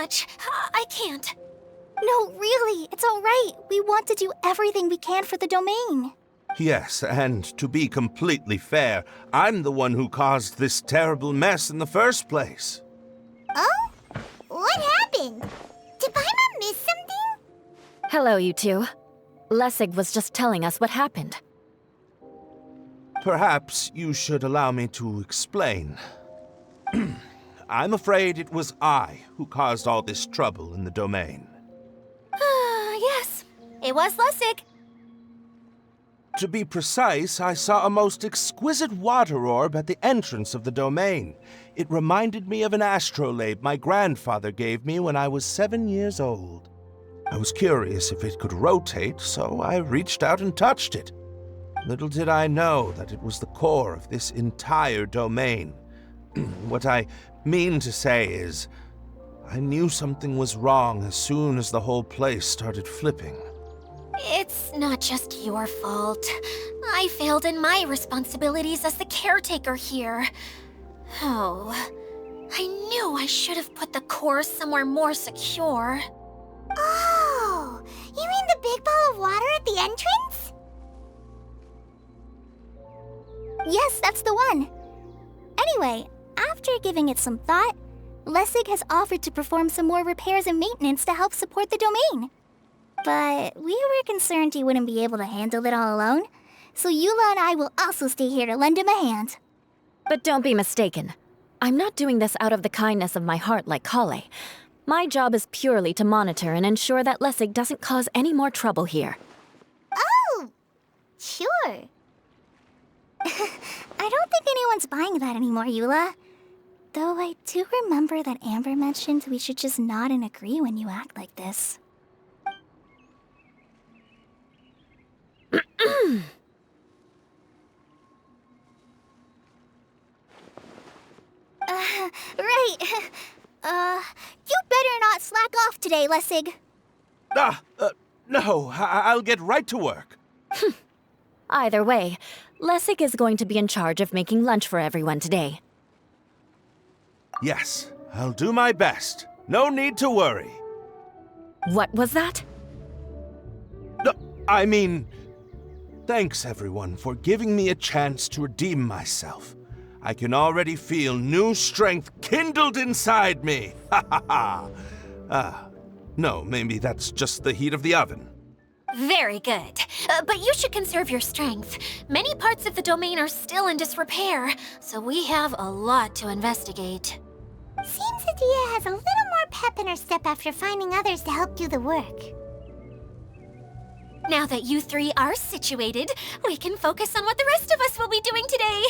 much. I can't. No, really, it's all right. We want to do everything we can for the domain. Yes, and to be completely fair, I'm the one who caused this terrible mess in the first place. Oh? What happened? Did Paimon miss something? Hello, you two. Lessig was just telling us what happened. Perhaps you should allow me to explain. I'm afraid it was I who caused all this trouble in the domain. Yes, it was Lessig. To be precise, I saw a most exquisite water orb at the entrance of the domain. It reminded me of an astrolabe my grandfather gave me when I was 7 years old. I was curious if it could rotate, so I reached out and touched it. Little did I know that it was the core of this entire domain. What I mean to say is, I knew something was wrong as soon as the whole place started flipping. It's not just your fault. I failed in my responsibilities as the caretaker here. Oh, I knew I should have put the core somewhere more secure. Oh, you mean the big ball of water at the entrance? Yes, that's the one. Anyway, after giving it some thought, Lessig has offered to perform some more repairs and maintenance to help support the domain. But we were concerned he wouldn't be able to handle it all alone, so Eula and I will also stay here to lend him a hand. But don't be mistaken. I'm not doing this out of the kindness of my heart like Kale. My job is purely to monitor and ensure that Lessig doesn't cause any more trouble here. Oh, sure. I don't think anyone's buying that anymore, Eula. Though I do remember that Amber mentioned we should just nod and agree when you act like this. Right. You better not slack off today, Lessig. No, I'll get right to work. Either way, Lessig is going to be in charge of making lunch for everyone today. Yes, I'll do my best. No need to worry. What was that? No, I mean, thanks everyone for giving me a chance to redeem myself. I can already feel new strength kindled inside me. Ha ha ha. No, maybe that's just the heat of the oven. Very good. But you should conserve your strength. Many parts of the domain are still in disrepair, so we have a lot to investigate. Seems Adia has a little more pep in her step after finding others to help do the work. Now that you three are situated, we can focus on what the rest of us will be doing today.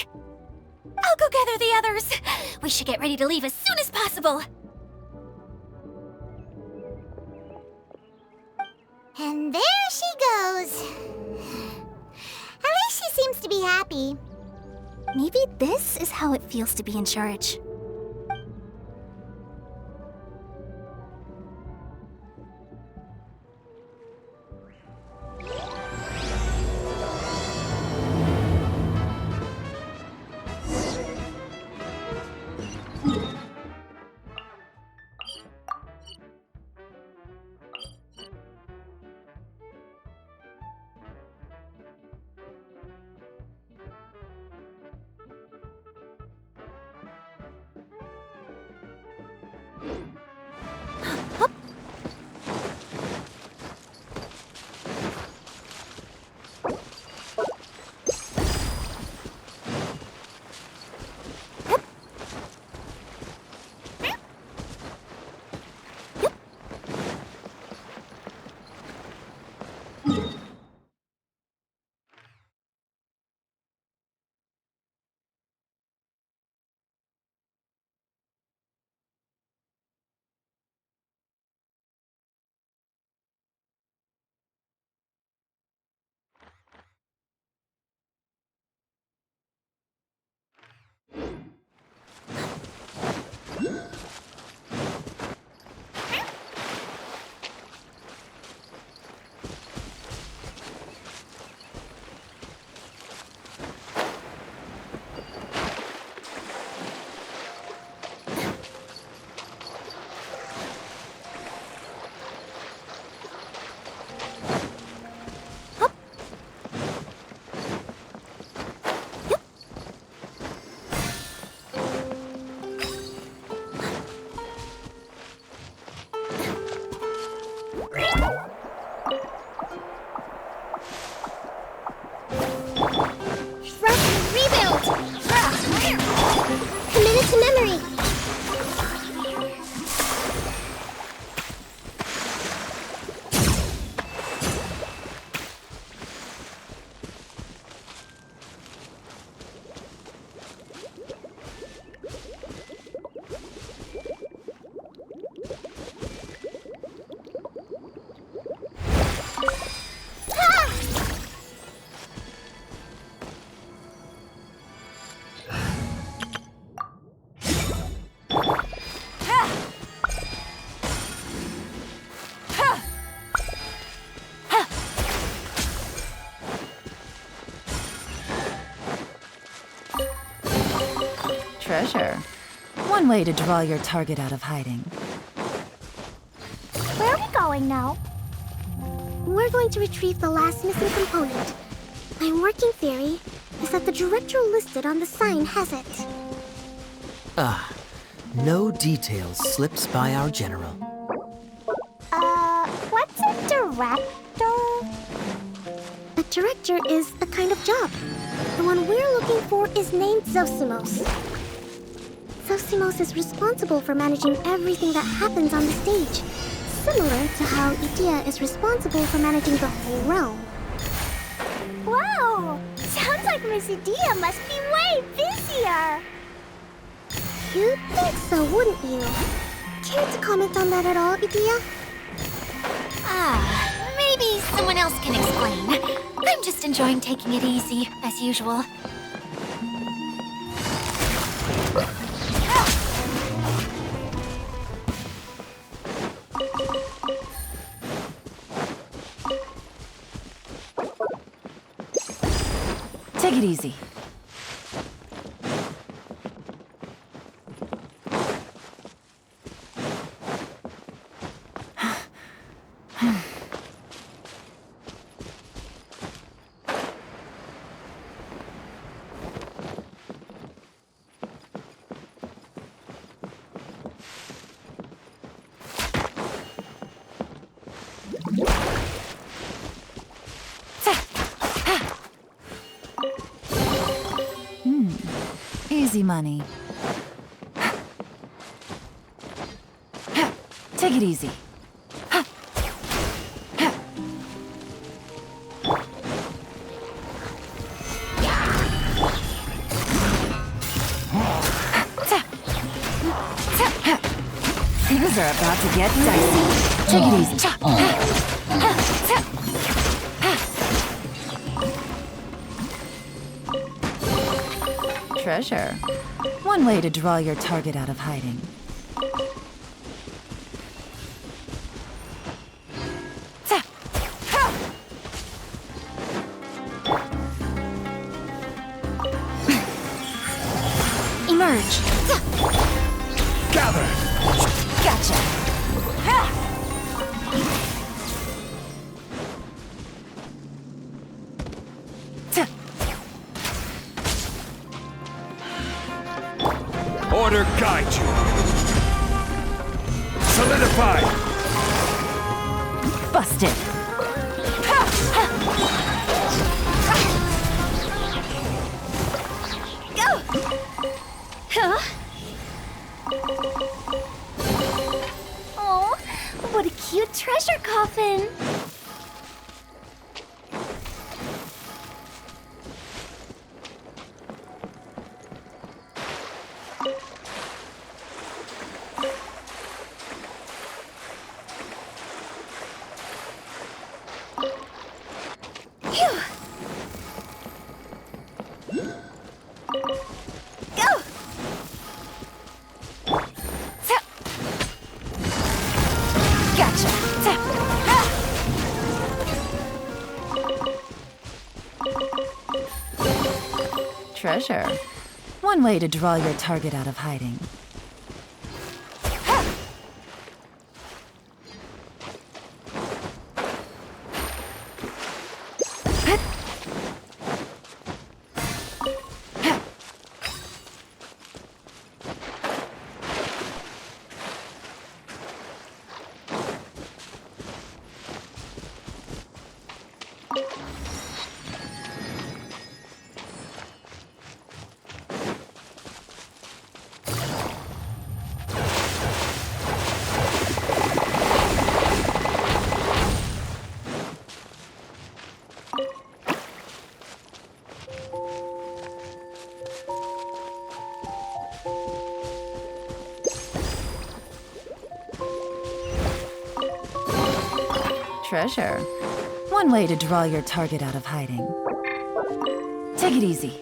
I'll go gather the others. We should get ready to leave as soon as possible. And there she goes. At least she seems to be happy. Maybe this is how it feels to be in charge. Treasure. One way to draw your target out of hiding. Where are we going now? We're going to retrieve the last missing component. My working theory is that the director listed on the sign has it. No details slips by our general. What's a director? A director is a kind of job. The one we're looking for is named Zosimos. Zosimos is responsible for managing everything that happens on the stage, similar to how Idea is responsible for managing the whole realm. Wow! Sounds like Miss Idea must be way busier! You'd think so, wouldn't you? Care to comment on that at all, Idea? Maybe someone else can explain. I'm just enjoying taking it easy, as usual. Take it easy. Easy money. Take it easy. Things are about to get dicey. Take it easy. Treasure. One way to draw your target out of hiding. Emerge. Gather! Gotcha. Order guide you. Solidify! Busted. Oh, what a cute treasure coffin! Treasure. One way to draw your target out of hiding. Treasure. One way to draw your target out of hiding. Take it easy.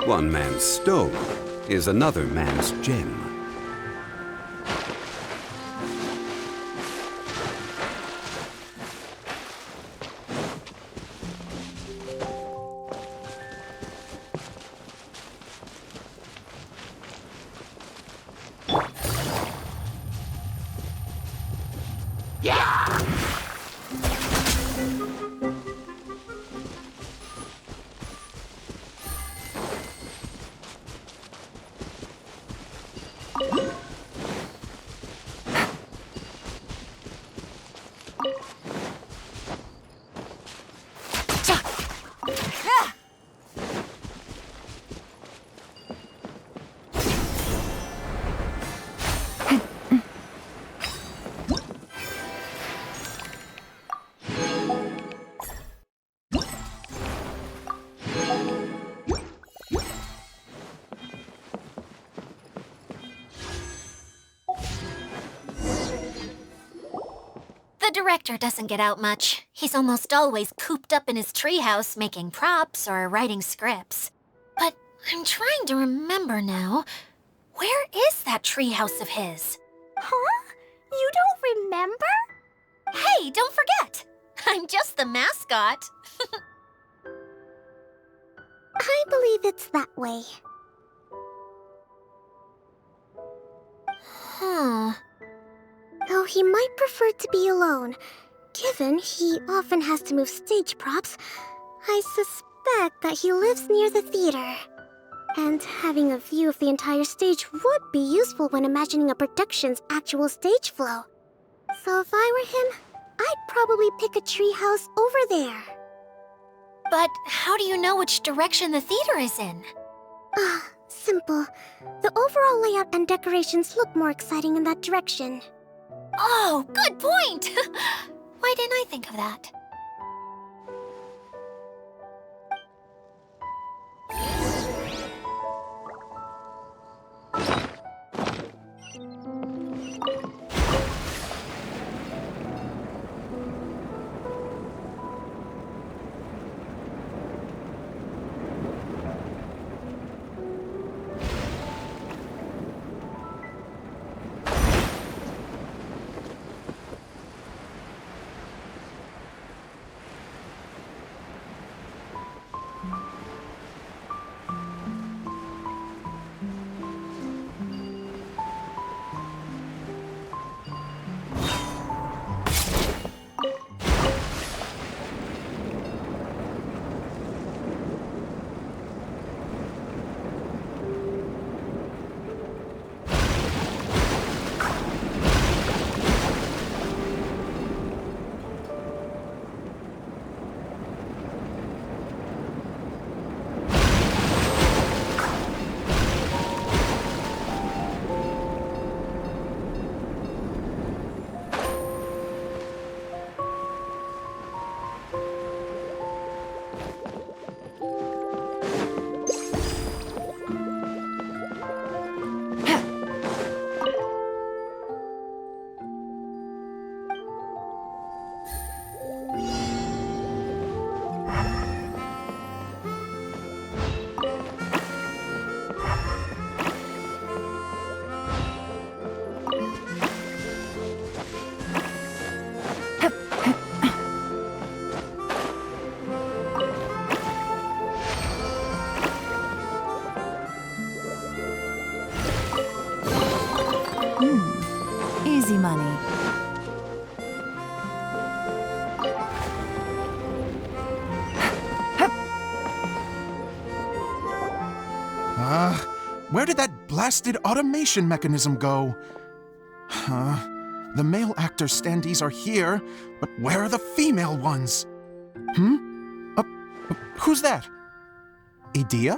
One man's stone is another man's gem. The director doesn't get out much. He's almost always cooped up in his treehouse making props or writing scripts. But I'm trying to remember now. Where is that treehouse of his? Huh? You don't remember? Hey, don't forget! I'm just the mascot. I believe it's that way. Huh. Though he might prefer to be alone, given he often has to move stage props, I suspect that he lives near the theater. And having a view of the entire stage would be useful when imagining a production's actual stage flow. So if I were him, I'd probably pick a treehouse over there. But how do you know which direction the theater is in? Simple. The overall layout and decorations look more exciting in that direction. Oh, good point! Why didn't I think of that? Easy money. Where did that blasted automation mechanism go? The male actor standees are here, but where are the female ones? Who's that? Idea?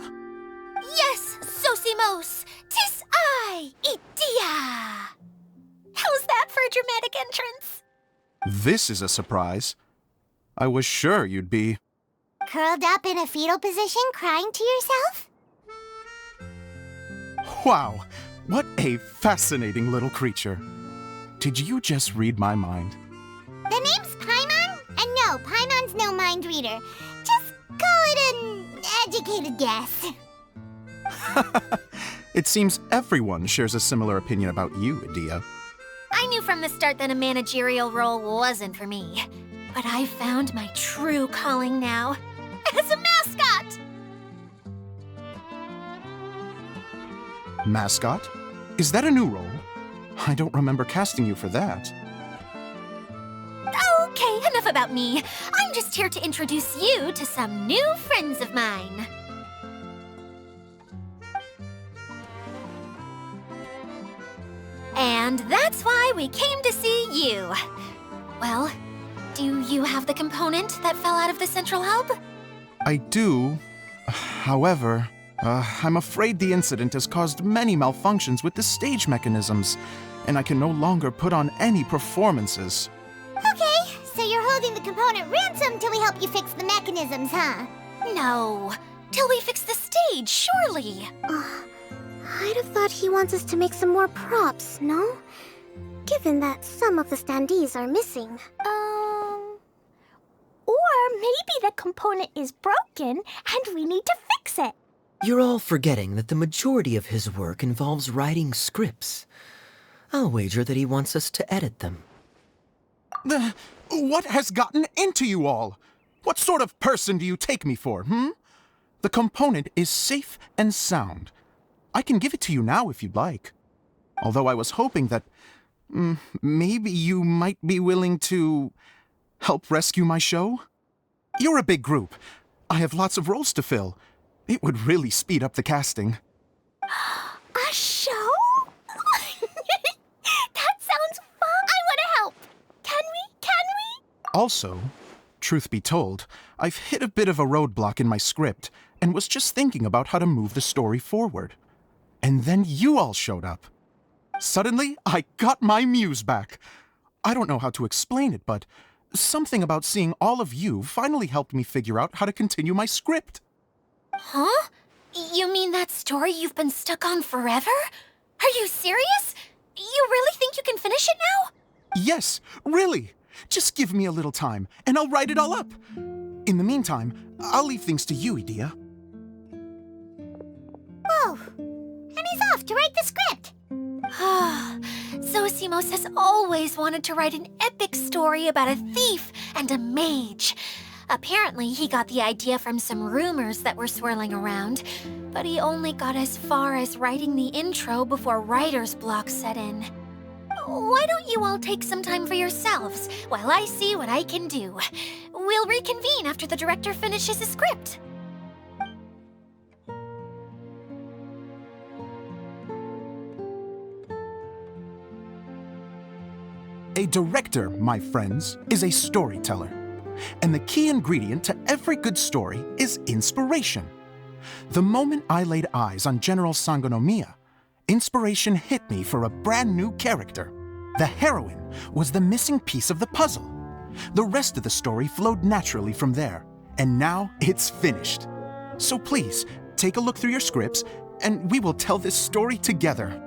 Yes, Sosimos! 'Tis I, Idia! How's that for a dramatic entrance? This is a surprise. I was sure you'd be... Curled up in a fetal position, crying to yourself? Wow, what a fascinating little creature. Did you just read my mind? The name's Paimon? And no, Paimon's no mind reader. Just call it an educated guess. It seems everyone shares a similar opinion about you, Adia. I knew from the start that a managerial role wasn't for me. But I found my true calling now. As a mascot! Mascot? Is that a new role? I don't remember casting you for that. Okay, enough about me. I'm just here to introduce you to some new friends of mine. And that's why we came to see you. Well, do you have the component that fell out of the central hub? I do. However, I'm afraid the incident has caused many malfunctions with the stage mechanisms, and I can no longer put on any performances. Okay, so you're holding the component ransom till we help you fix the mechanisms, huh? No, till we fix the stage, surely. I'd have thought he wants us to make some more props, no? Given that some of the standees are missing. Or maybe the component is broken and we need to fix it. You're all forgetting that the majority of his work involves writing scripts. I'll wager that he wants us to edit them. What has gotten into you all? What sort of person do you take me for, The component is safe and sound. I can give it to you now if you'd like. Although I was hoping that maybe you might be willing to help rescue my show? You're a big group. I have lots of roles to fill. It would really speed up the casting. A show? That sounds fun. I want to help. Can we? Also, truth be told, I've hit a bit of a roadblock in my script and was just thinking about how to move the story forward. And then you all showed up. Suddenly, I got my muse back. I don't know how to explain it, but something about seeing all of you finally helped me figure out how to continue my script. Huh? You mean that story you've been stuck on forever? Are you serious? You really think you can finish it now? Yes, really. Just give me a little time, and I'll write it all up. In the meantime, I'll leave things to you, Adia. Whoa! And he's off to write the script! Zosimos has always wanted to write an epic story about a thief and a mage. Apparently, he got the idea from some rumors that were swirling around, but he only got as far as writing the intro before writer's block set in. Why don't you all take some time for yourselves while I see what I can do? We'll reconvene after the director finishes his script. A director, my friends, is a storyteller. And the key ingredient to every good story is inspiration. The moment I laid eyes on General Sangonomiya, inspiration hit me for a brand new character. The heroine was the missing piece of the puzzle. The rest of the story flowed naturally from there, and now it's finished. So please, take a look through your scripts, and we will tell this story together.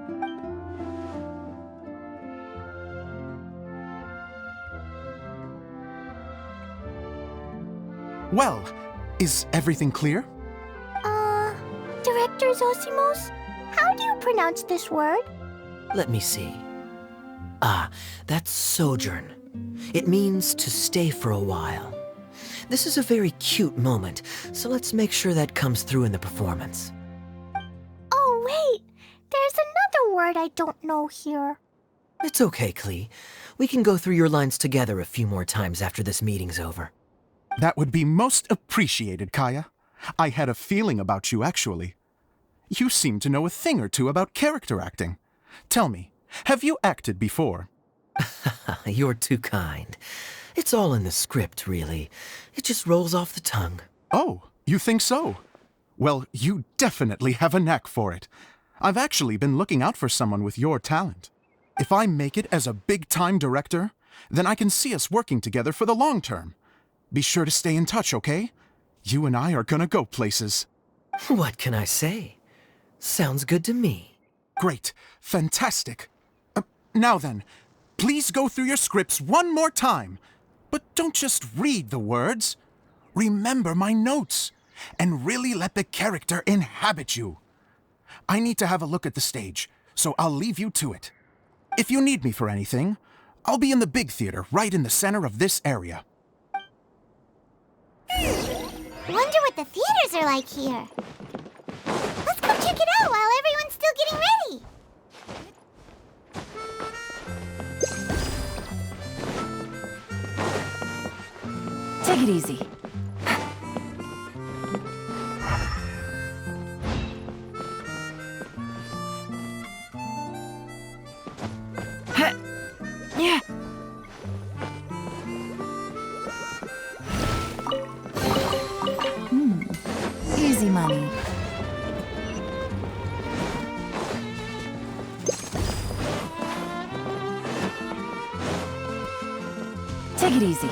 Well, is everything clear? Director Zosimos, how do you pronounce this word? Let me see. That's sojourn. It means to stay for a while. This is a very cute moment, so let's make sure that comes through in the performance. Oh, wait. There's another word I don't know here. It's okay, Klee. We can go through your lines together a few more times after this meeting's over. That would be most appreciated, Kaya. I had a feeling about you, actually. You seem to know a thing or two about character acting. Tell me, have you acted before? You're too kind. It's all in the script, really. It just rolls off the tongue. Oh, you think so? Well, you definitely have a knack for it. I've actually been looking out for someone with your talent. If I make it as a big-time director, then I can see us working together for the long term. Be sure to stay in touch, okay? You and I are gonna go places. What can I say? Sounds good to me. Great. Fantastic. Now then, please go through your scripts one more time. But don't just read the words. Remember my notes, and really let the character inhabit you. I need to have a look at the stage, so I'll leave you to it. If you need me for anything, I'll be in the big theater right in the center of this area. Wonder what the theaters are like here. Let's go check it out while everyone's still getting ready. Take it easy. Yeah. Easy money. Take it easy.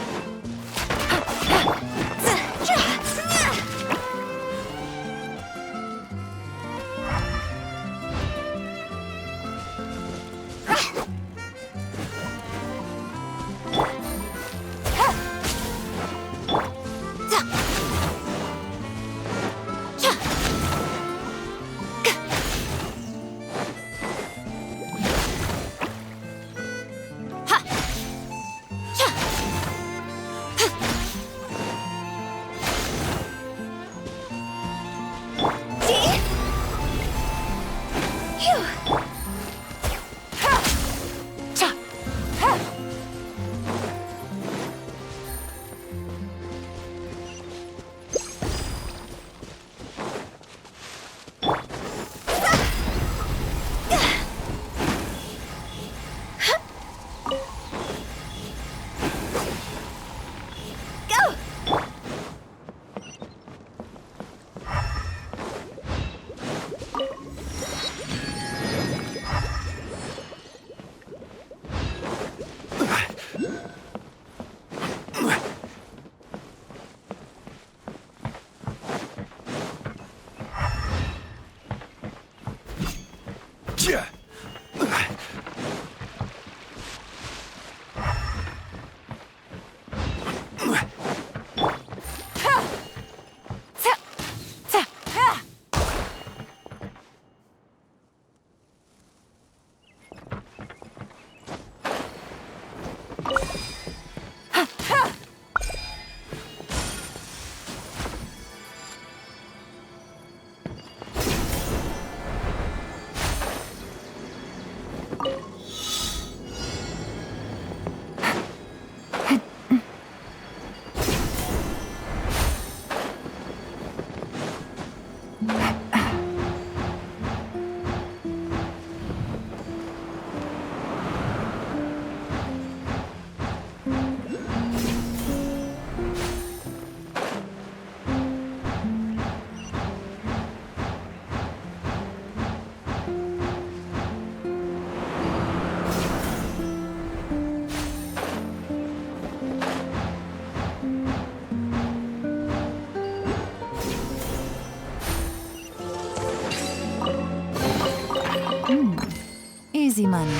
Easy money.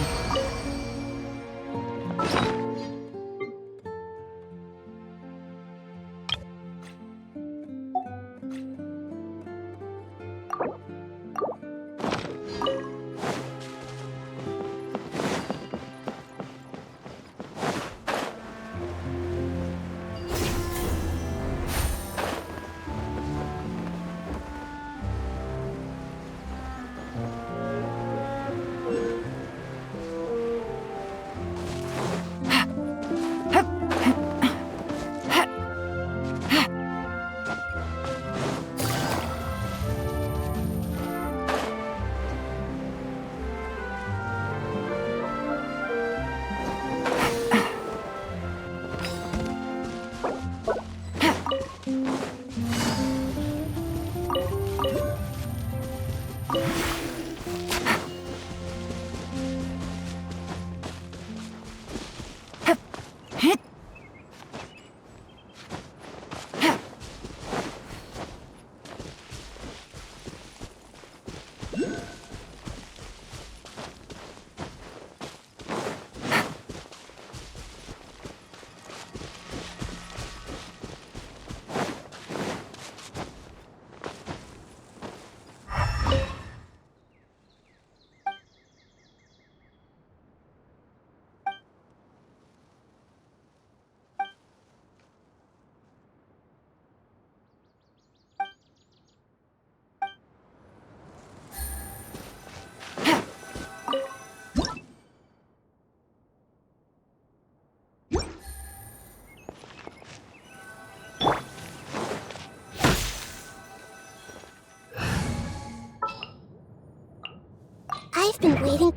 I've been waiting.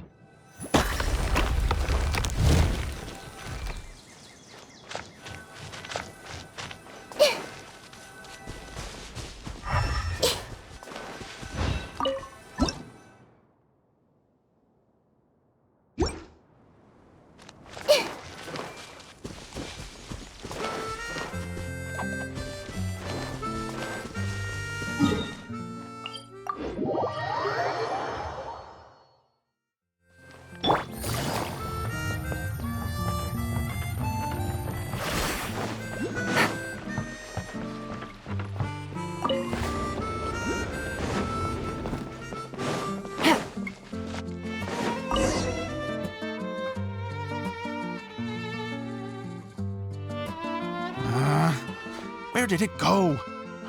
Where did it go?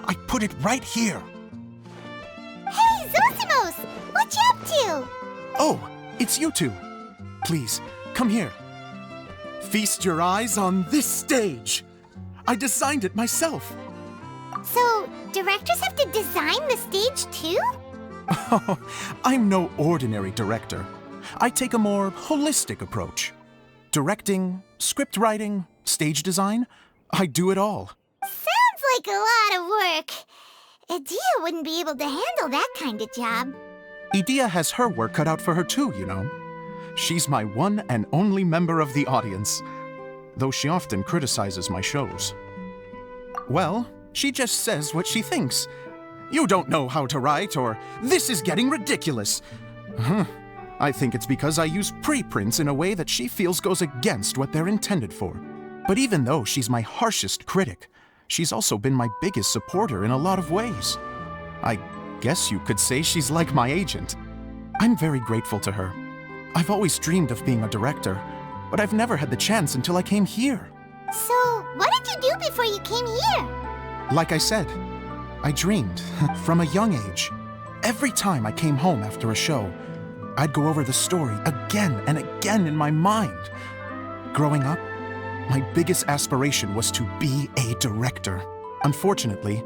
I put it right here. Hey, Zosimos! What you up to? Oh, it's you two. Please, come here. Feast your eyes on this stage. I designed it myself. So, directors have to design the stage too? Oh, I'm no ordinary director. I take a more holistic approach. Directing, script writing, stage design, I do it all. Sounds like a lot of work. Adia wouldn't be able to handle that kind of job. Idia has her work cut out for her too, you know. She's my one and only member of the audience, though she often criticizes my shows. Well, she just says what she thinks. You don't know how to write, or this is getting ridiculous. I think it's because I use preprints in a way that she feels goes against what they're intended for. But even though she's my harshest critic, she's also been my biggest supporter in a lot of ways. I guess you could say she's like my agent. I'm very grateful to her. I've always dreamed of being a director, but I've never had the chance until I came here. So, what did you do before you came here? Like I said, I dreamed from a young age. Every time I came home after a show, I'd go over the story again and again in my mind. Growing up, my biggest aspiration was to be a director. Unfortunately,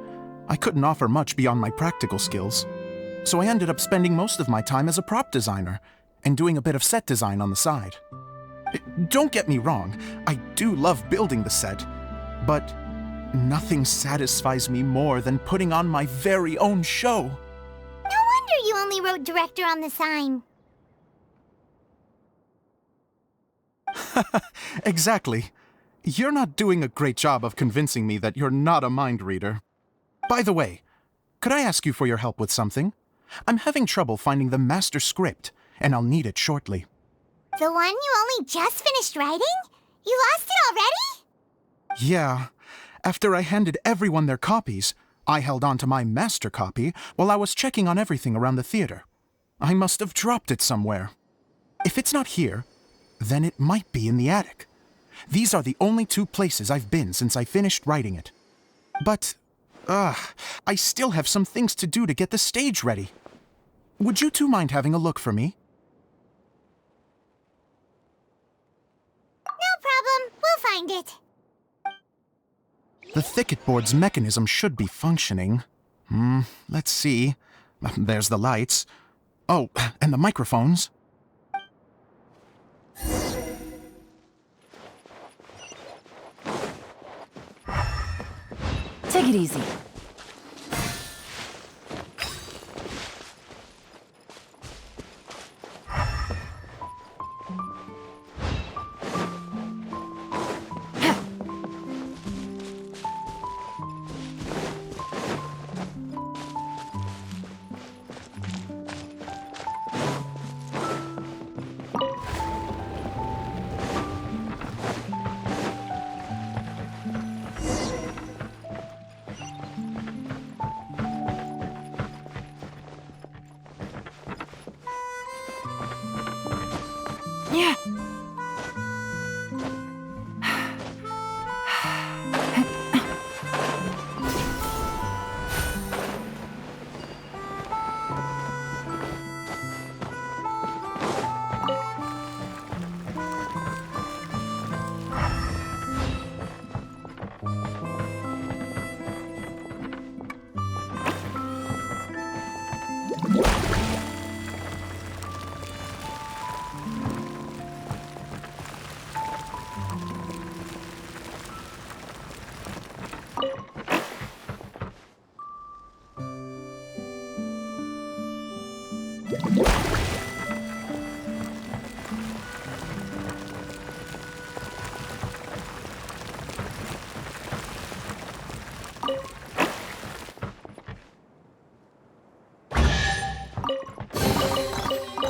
I couldn't offer much beyond my practical skills, so I ended up spending most of my time as a prop designer and doing a bit of set design on the side. Don't get me wrong, I do love building the set, but nothing satisfies me more than putting on my very own show. No wonder you only wrote director on the sign. Exactly. You're not doing a great job of convincing me that you're not a mind reader. By the way, could I ask you for your help with something? I'm having trouble finding the master script, and I'll need it shortly. The one you only just finished writing? You lost it already? Yeah. After I handed everyone their copies, I held on to my master copy while I was checking on everything around the theater. I must have dropped it somewhere. If it's not here, then it might be in the attic. These are the only two places I've been since I finished writing it. But, I still have some things to do to get the stage ready. Would you two mind having a look for me? No problem. We'll find it. The thicket board's mechanism should be functioning. Let's see. There's the lights. Oh, and the microphones. Take it easy.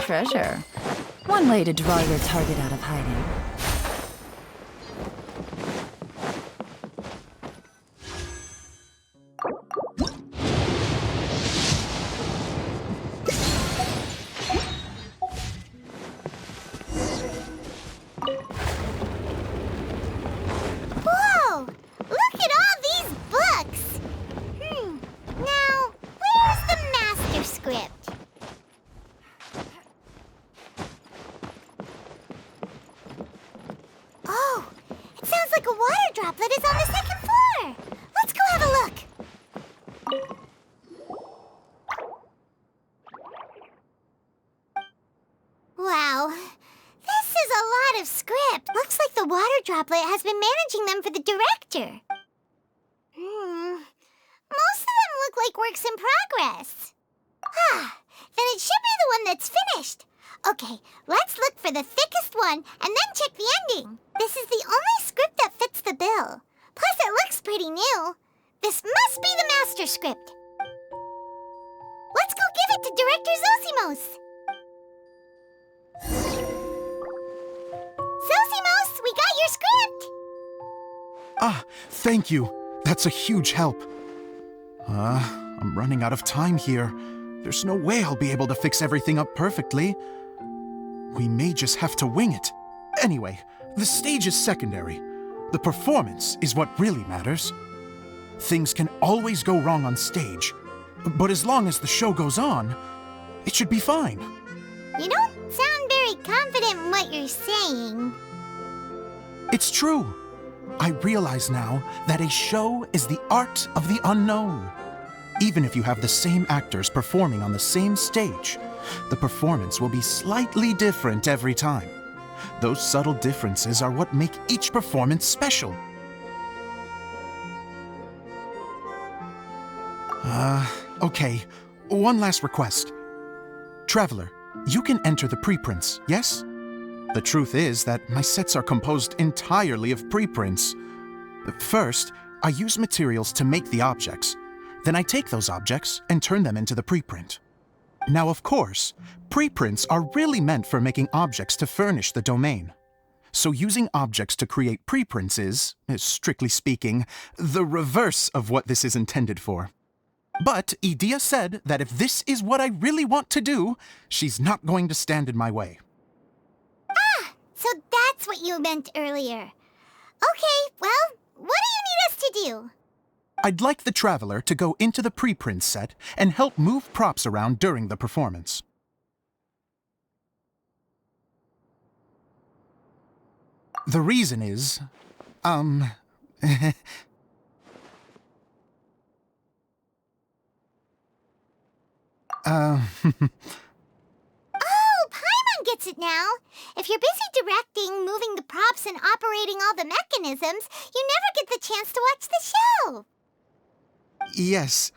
treasure. One way to draw your target out of hiding. Whoa! Look at all these books! Now, where's the master script? Oh, it sounds like a water droplet is on the second floor. Let's go have a look. Wow, this is a lot of script. Looks like the water droplet has been managing them for the director. Most of them look like works in progress. Then it should be the one that's finished. Okay, let's look for the thickest one and then check the ending. This is the only script that fits the bill. Plus, it looks pretty new. This must be the master script. Let's go give it to Director Zosimos. Zosimos, we got your script! Ah, thank you. That's a huge help. I'm running out of time here. There's no way I'll be able to fix everything up perfectly. We may just have to wing it. Anyway, the stage is secondary. The performance is what really matters. Things can always go wrong on stage, but as long as the show goes on, it should be fine. You don't sound very confident in what you're saying. It's true. I realize now that a show is the art of the unknown. Even if you have the same actors performing on the same stage, the performance will be slightly different every time. Those subtle differences are what make each performance special. Okay. One last request. Traveler, you can enter the preprints, yes? The truth is that my sets are composed entirely of preprints. First, I use materials to make the objects. Then I take those objects and turn them into the preprint. Now, of course, preprints are really meant for making objects to furnish the domain. So using objects to create preprints is, strictly speaking, the reverse of what this is intended for. But Edea said that if this is what I really want to do, she's not going to stand in my way. So that's what you meant earlier. Okay, well, what do you need us to do? I'd like the Traveler to go into the preprint set and help move props around during the performance. The reason is, Oh, Paimon gets it now. If you're busy directing, moving the props, and operating all the mechanisms, you never get the chance to watch the show. Yes,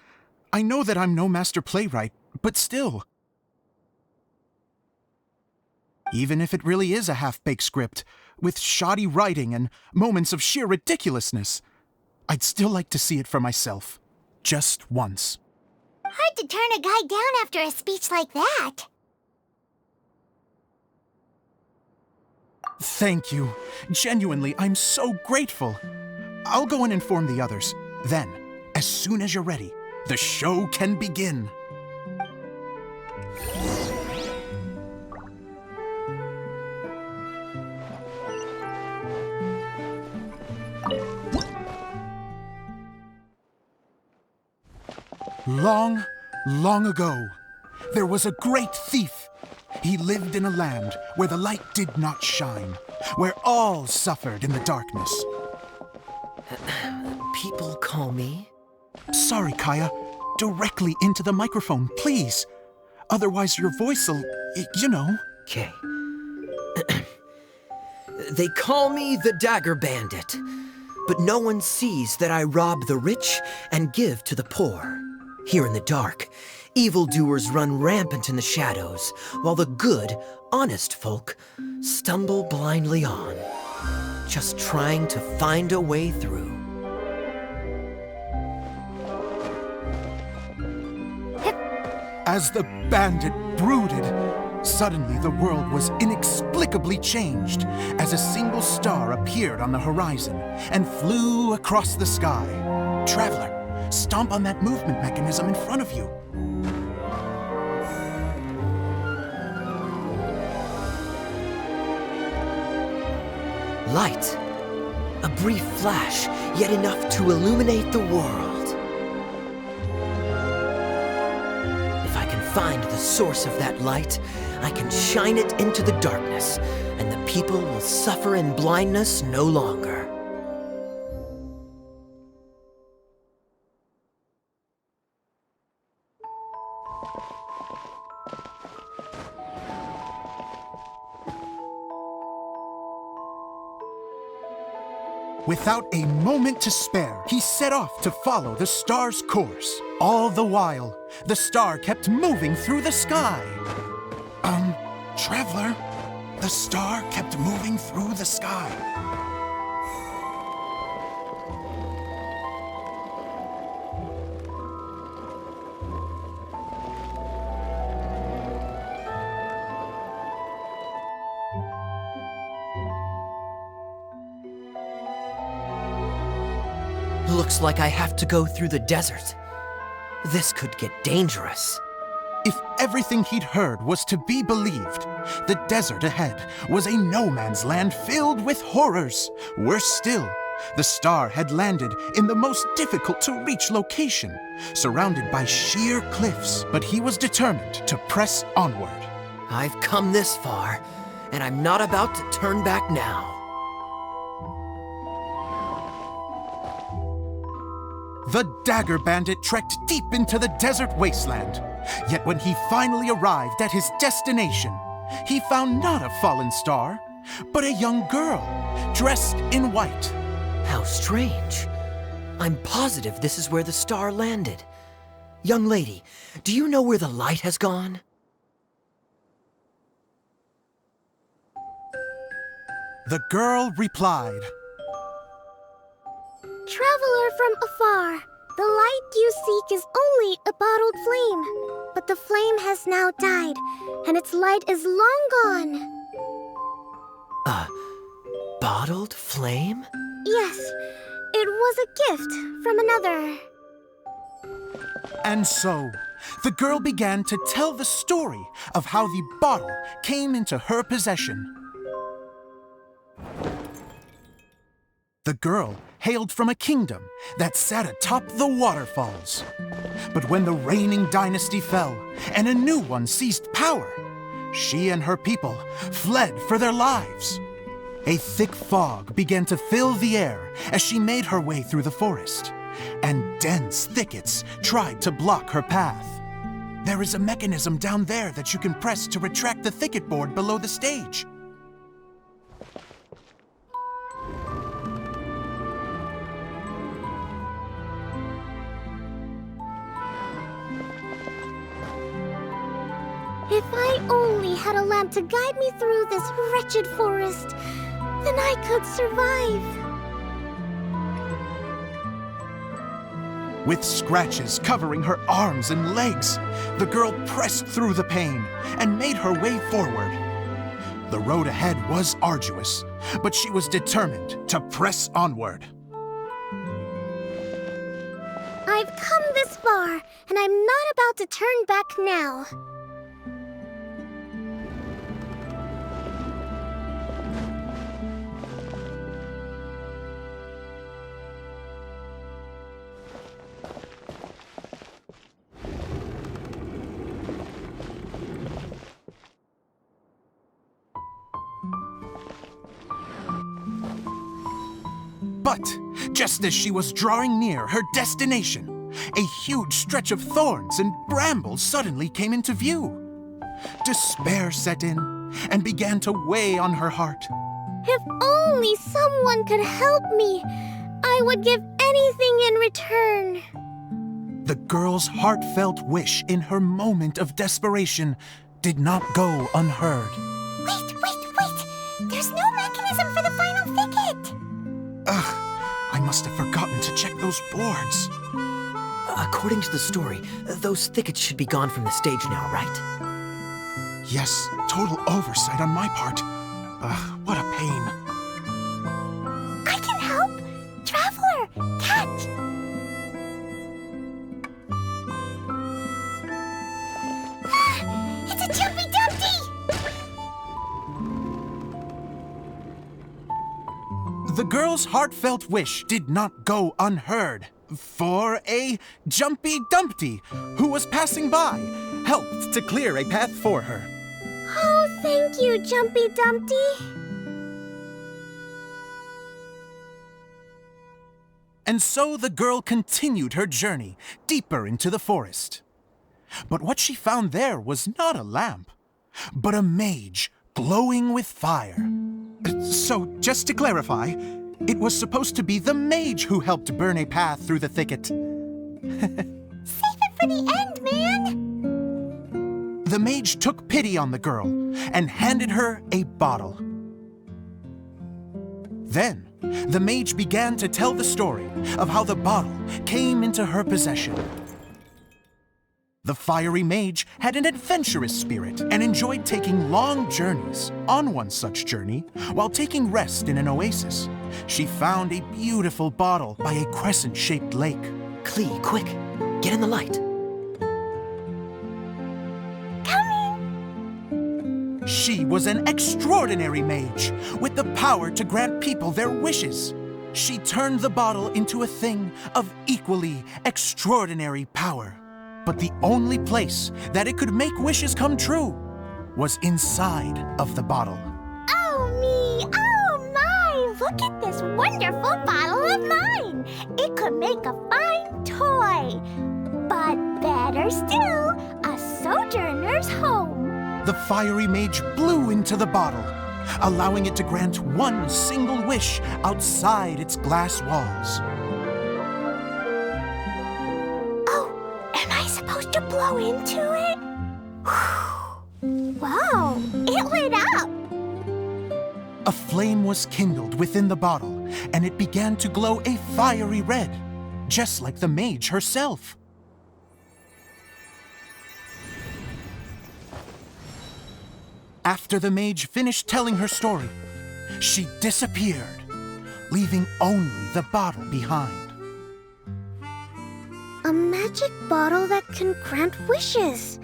I know that I'm no master playwright, but still. Even if it really is a half-baked script, with shoddy writing and moments of sheer ridiculousness, I'd still like to see it for myself. Just once. Hard to turn a guy down after a speech like that. Thank you. Genuinely, I'm so grateful. I'll go and inform the others. Then, as soon as you're ready, the show can begin. Long, long ago, there was a great thief. He lived in a land where the light did not shine, where all suffered in the darkness. People call me? Sorry, Kaya. Directly into the microphone, please. Otherwise your voice'll, you know. Okay. They call me the Dagger Bandit, but no one sees that I rob the rich and give to the poor. Here in the dark, evildoers run rampant in the shadows, while the good, honest folk stumble blindly on, just trying to find a way through. As the bandit brooded, Suddenly, the world was inexplicably changed as a single star appeared on the horizon and flew across the sky. Traveler, stomp on that movement mechanism in front of you. Light. A brief flash, yet enough to illuminate the world. If I can find the source of that light, I can shine it into the darkness, and the people will suffer in blindness no longer. Without a moment to spare, he set off to follow the star's course. All the while, the star kept moving through the sky. Traveler, the star kept moving through the sky. Looks like I have to go through the desert. This could get dangerous. If everything he'd heard was to be believed, the desert ahead was a no-man's land filled with horrors. Worse still, the star had landed in the most difficult-to-reach location, surrounded by sheer cliffs, but he was determined to press onward. I've come this far, and I'm not about to turn back now. The Dagger Bandit trekked deep into the desert wasteland. Yet when he finally arrived at his destination, he found not a fallen star, but a young girl, dressed in white. How strange. I'm positive this is where the star landed. Young lady, do you know where the light has gone? The girl replied, Traveler from afar, the light you seek is only a bottled flame. But the flame has now died, and its light is long gone. A bottled flame? Yes, it was a gift from another. And so, the girl began to tell the story of how the bottle came into her possession. The girl hailed from a kingdom that sat atop the waterfalls. But when the reigning dynasty fell and a new one seized power, she and her people fled for their lives. A thick fog began to fill the air as she made her way through the forest, and dense thickets tried to block her path. There is a mechanism down there that you can press to retract the thicket board below the stage. If I only had a lamp to guide me through this wretched forest, then I could survive. With scratches covering her arms and legs, the girl pressed through the pain and made her way forward. The road ahead was arduous, but she was determined to press onward. I've come this far, and I'm not about to turn back now. But just as she was drawing near her destination, a huge stretch of thorns and brambles suddenly came into view. Despair set in and began to weigh on her heart. If only someone could help me, I would give anything in return. The girl's heartfelt wish in her moment of desperation did not go unheard. Wait! There's no mechanism for the final thicket! Ugh, I must have forgotten to check those boards. According to the story, those thickets should be gone from the stage now, right? Yes, total oversight on my part. What a pain. I can help! Traveler, catch! It's a Jumpy Dumpty! The girl's heartfelt wish did not go unheard. For a Jumpy Dumpty, who was passing by, helped to clear a path for her. Oh, thank you, Jumpy Dumpty. And so the girl continued her journey deeper into the forest. But what she found there was not a lamp, but a mage glowing with fire. So, just to clarify, it was supposed to be the mage who helped burn a path through the thicket. Save it for the end, man! The mage took pity on the girl and handed her a bottle. Then, the mage began to tell the story of how the bottle came into her possession. The fiery mage had an adventurous spirit and enjoyed taking long journeys. On one such journey, while taking rest in an oasis, she found a beautiful bottle by a crescent-shaped lake. Klee, quick! Get in the light! She was an extraordinary mage, with the power to grant people their wishes. She turned the bottle into a thing of equally extraordinary power. But the only place that it could make wishes come true was inside of the bottle. Oh me! Oh my! Look at this wonderful bottle of mine! It could make a fine toy! But better still, a sojourner's home! The fiery mage blew into the bottle, allowing it to grant one single wish outside its glass walls. Oh, am I supposed to blow into it? Wow, it lit up! A flame was kindled within the bottle, and it began to glow a fiery red, just like the mage herself. After the mage finished telling her story, she disappeared, leaving only the bottle behind. A magic bottle that can grant wishes.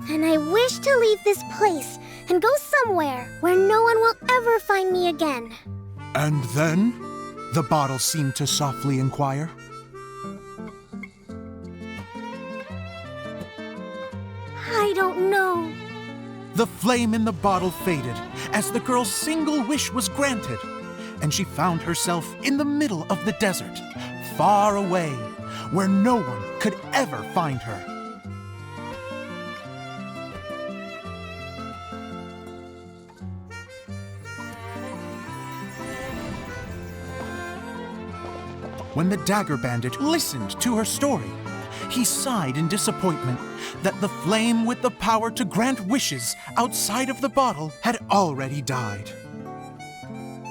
And I wish to leave this place and go somewhere where no one will ever find me again. And then, the bottle seemed to softly inquire. I don't know. The flame in the bottle faded as the girl's single wish was granted, and she found herself in the middle of the desert, far away, where no one could ever find her. When the Dagger Bandit listened to her story, he sighed in disappointment that the flame with the power to grant wishes outside of the bottle had already died.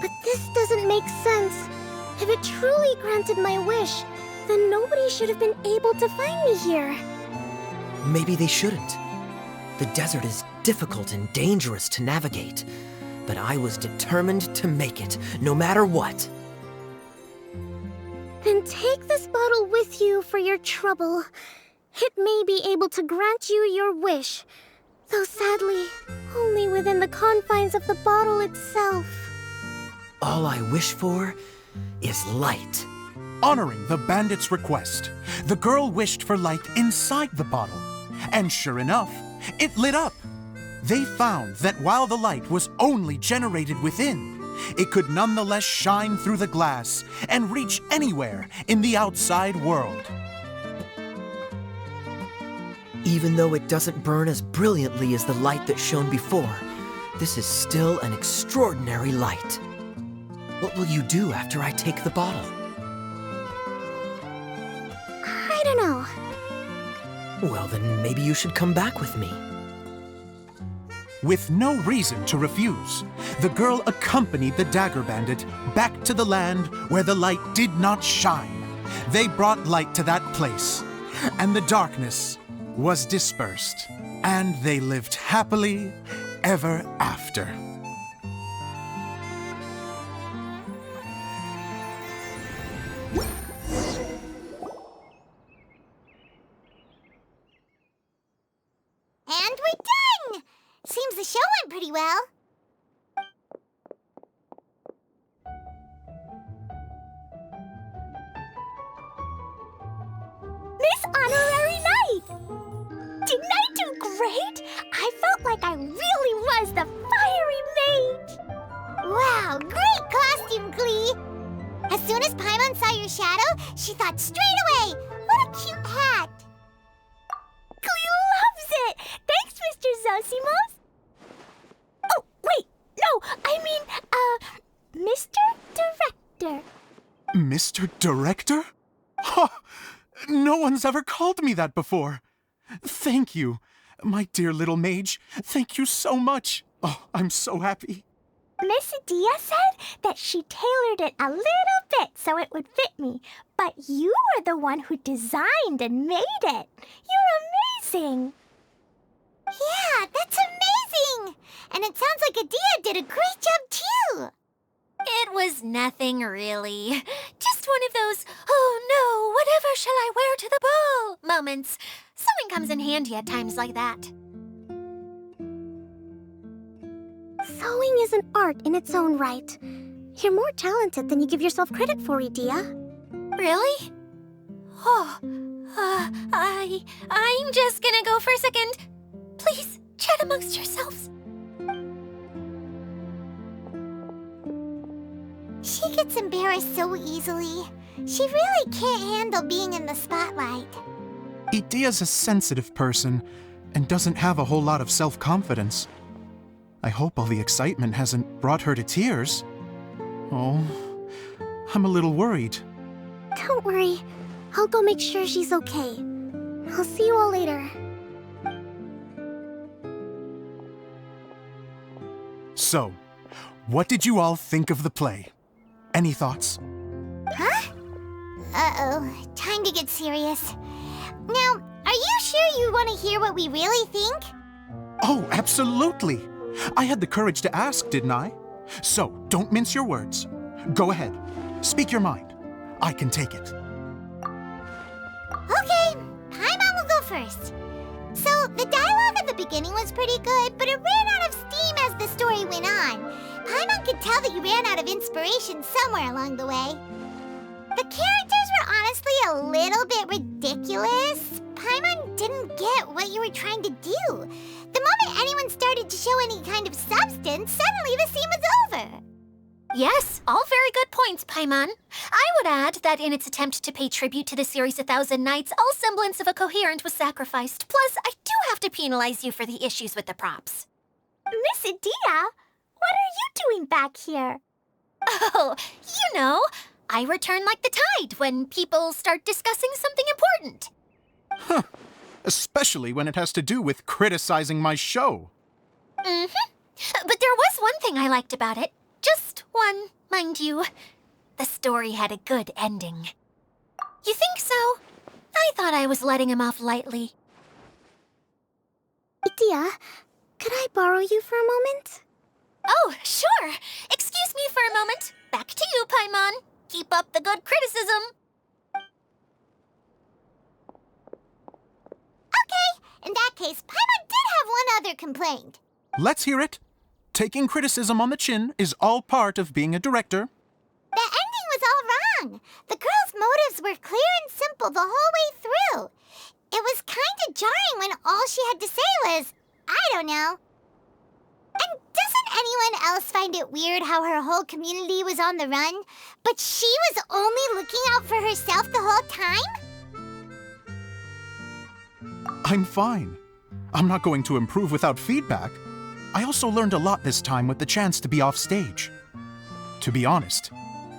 But this doesn't make sense. If it truly granted my wish, then nobody should have been able to find me here. Maybe they shouldn't. The desert is difficult and dangerous to navigate, but I was determined to make it, no matter what. Then take this bottle with you for your trouble. It may be able to grant you your wish, though sadly, only within the confines of the bottle itself. All I wish for is light. Honoring the bandit's request, the girl wished for light inside the bottle, and sure enough, it lit up. They found that while the light was only generated within, it could nonetheless shine through the glass and reach anywhere in the outside world. Even though it doesn't burn as brilliantly as the light that shone before, this is still an extraordinary light. What will you do after I take the bottle? I don't know. Well, then maybe you should come back with me. With no reason to refuse, the girl accompanied the Dagger Bandit back to the land where the light did not shine. They brought light to that place, and the darkness was dispersed And they lived happily ever after. And we're done! Seems the show went pretty well. Miss Honorary Knight! Didn't I do great? I felt like I really was the fiery mage! Wow, great costume, Glee! As soon as Paimon saw your shadow, she thought straight away, what a cute hat! Glee loves it! Thanks, Mr. Zosimos! Oh, wait, no, I mean, Mr. Director. Mr. Director? Ha! No one's ever called me that before. Thank you. My dear little mage, thank you so much. Oh, I'm so happy. Miss Dia said that she tailored it a little bit so it would fit me, but you were the one who designed and made it. You're amazing. Yeah, that's amazing! And it sounds like Adia did a great job too! It was nothing really. Just one of those, oh no, whatever shall I wear to the ball moments. Sewing comes in handy at times like that. Sewing is an art in its own right. You're more talented than you give yourself credit for, Adia. Really? Oh, I'm just gonna go for a second. Please, chat amongst yourselves. She gets embarrassed so easily. She really can't handle being in the spotlight. Idia's a sensitive person and doesn't have a whole lot of self-confidence. I hope all the excitement hasn't brought her to tears. Oh, I'm a little worried. Don't worry. I'll go make sure she's okay. I'll see you all later. So, what did you all think of the play? Any thoughts? Huh? Uh-oh. Time to get serious. Now, are you sure you want to hear what we really think? Oh, absolutely. I had the courage to ask, didn't I? So, don't mince your words. Go ahead. Speak your mind. I can take it. Okay, Paimon will go first. So, the dialogue at the beginning was pretty good, but it ran out of steam as the story went on. Paimon could tell that you ran out of inspiration somewhere along the way. The characters were honestly a little bit ridiculous. Paimon didn't get what you were trying to do. The moment anyone started to show any kind of substance, suddenly the scene was over. Yes, all very good points, Paimon. I would add that in its attempt to pay tribute to the series 1,000 Nights, all semblance of a coherent was sacrificed. Plus, I do have to penalize you for the issues with the props. Miss Adia, what are you doing back here? Oh, you know, I return like the tide when people start discussing something important. Huh. Especially when it has to do with criticizing my show. Mm-hmm. But there was one thing I liked about it. Just one, mind you. The story had a good ending. You think so? I thought I was letting him off lightly. Adia, could I borrow you for a moment? Oh, sure. Excuse me for a moment. Back to you, Paimon. Keep up the good criticism. Okay, in that case, Paimon did have one other complaint. Let's hear it. Taking criticism on the chin is all part of being a director. The ending was all wrong. The girl's motives were clear and simple the whole way through. It was kind of jarring when all she had to say was, I don't know. And doesn't anyone else find it weird how her whole community was on the run, but she was only looking out for herself the whole time? I'm fine. I'm not going to improve without feedback. I also learned a lot this time with the chance to be off stage. To be honest,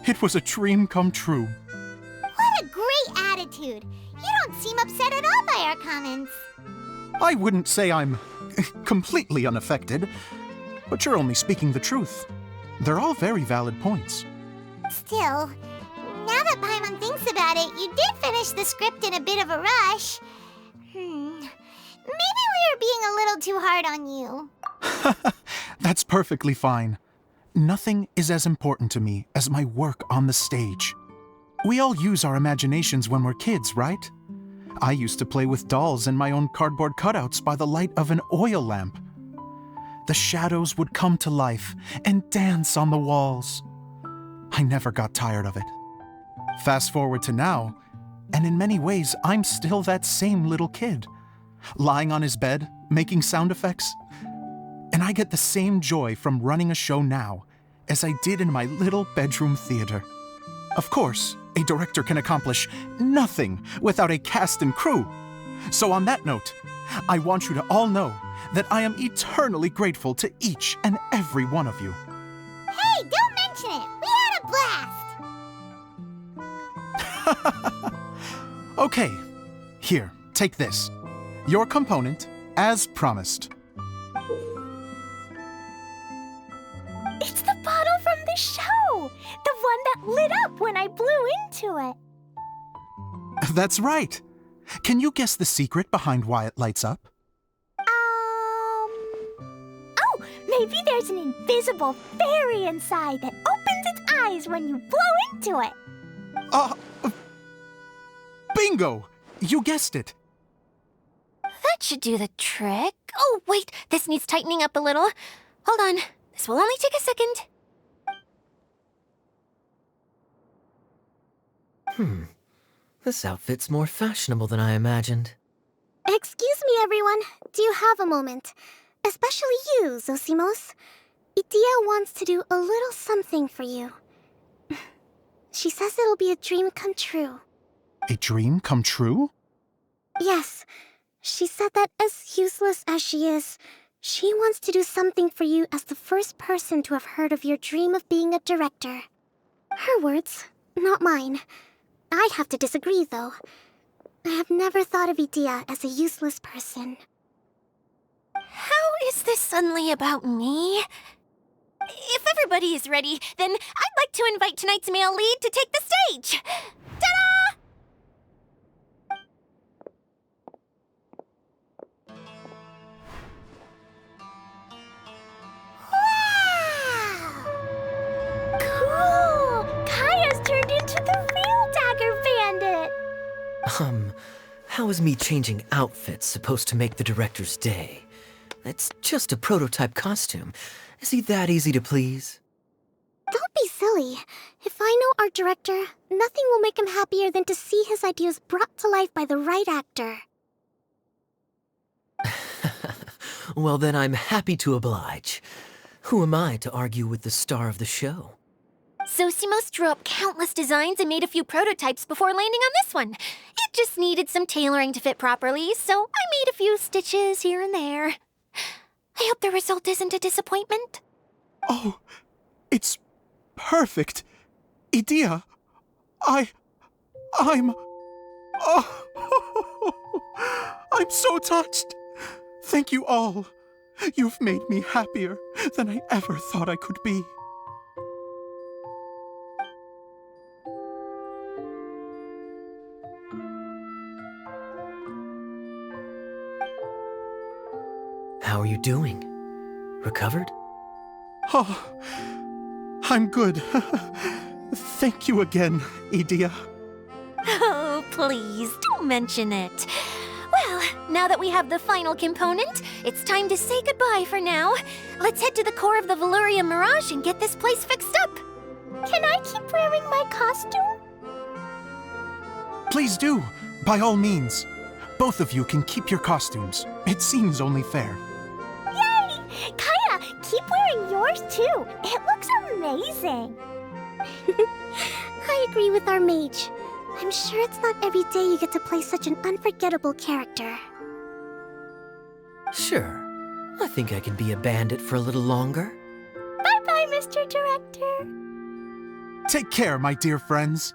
it was a dream come true. What a great attitude. You don't seem upset at all by our comments. I wouldn't say I'm completely unaffected, but you're only speaking the truth. They're all very valid points. Still, now that Paimon thinks about it, you did finish the script in a bit of a rush. Maybe we are being a little too hard on you. That's perfectly fine. Nothing is as important to me as my work on the stage. We all use our imaginations when we're kids, right? I used to play with dolls and my own cardboard cutouts by the light of an oil lamp. The shadows would come to life and dance on the walls. I never got tired of it. Fast forward to now, and in many ways, I'm still that same little kid, lying on his bed, making sound effects. And I get the same joy from running a show now as I did in my little bedroom theater. Of course, a director can accomplish nothing without a cast and crew. So on that note, I want you to all know that I am eternally grateful to each and every one of you. Hey, don't mention it! We had a blast! Okay, here, take this. Your component, as promised. It's the bottle from the show! The one that lit up when I blew into it. That's right. Can you guess the secret behind why it lights up? Oh, maybe there's an invisible fairy inside that opens its eyes when you blow into it. Bingo! You guessed it. That should do the trick. Oh, wait, this needs tightening up a little. Hold on, this will only take a second. This outfit's more fashionable than I imagined. Excuse me, everyone. Do you have a moment? Especially you, Zosimos. Idia wants to do a little something for you. She says it'll be a dream come true. A dream come true? Yes. She said that as useless as she is, she wants to do something for you as the first person to have heard of your dream of being a director. Her words, not mine. I have to disagree, though. I have never thought of Idia as a useless person. How is this suddenly about me? If everybody is ready, then I'd like to invite tonight's male lead to take the stage. Ta-da! Cool! Kaya's turned into the real Dagger Bandit! How is me changing outfits supposed to make the director's day? It's just a prototype costume. Is he that easy to please? Don't be silly. If I know our director, nothing will make him happier than to see his ideas brought to life by the right actor. Well, then I'm happy to oblige. Who am I to argue with the star of the show? Zosimos drew up countless designs and made a few prototypes before landing on this one. It just needed some tailoring to fit properly, so I made a few stitches here and there. I hope the result isn't a disappointment. Oh, it's perfect. Idia, I'm so touched. Thank you all. You've made me happier than I ever thought I could be. How are you doing? Recovered? Oh, I'm good. Thank you again, Idia. Oh, please, don't mention it. Well, now that we have the final component, it's time to say goodbye for now. Let's head to the core of the Valuria Mirage and get this place fixed up. Can I keep wearing my costume? Please do, by all means. Both of you can keep your costumes. It seems only fair. Yay! Kaya, keep wearing yours too. It looks amazing. I agree with our mage. I'm sure it's not every day you get to play such an unforgettable character. Sure. I think I can be a bandit for a little longer. Bye-bye, Mr. Director. Take care, my dear friends.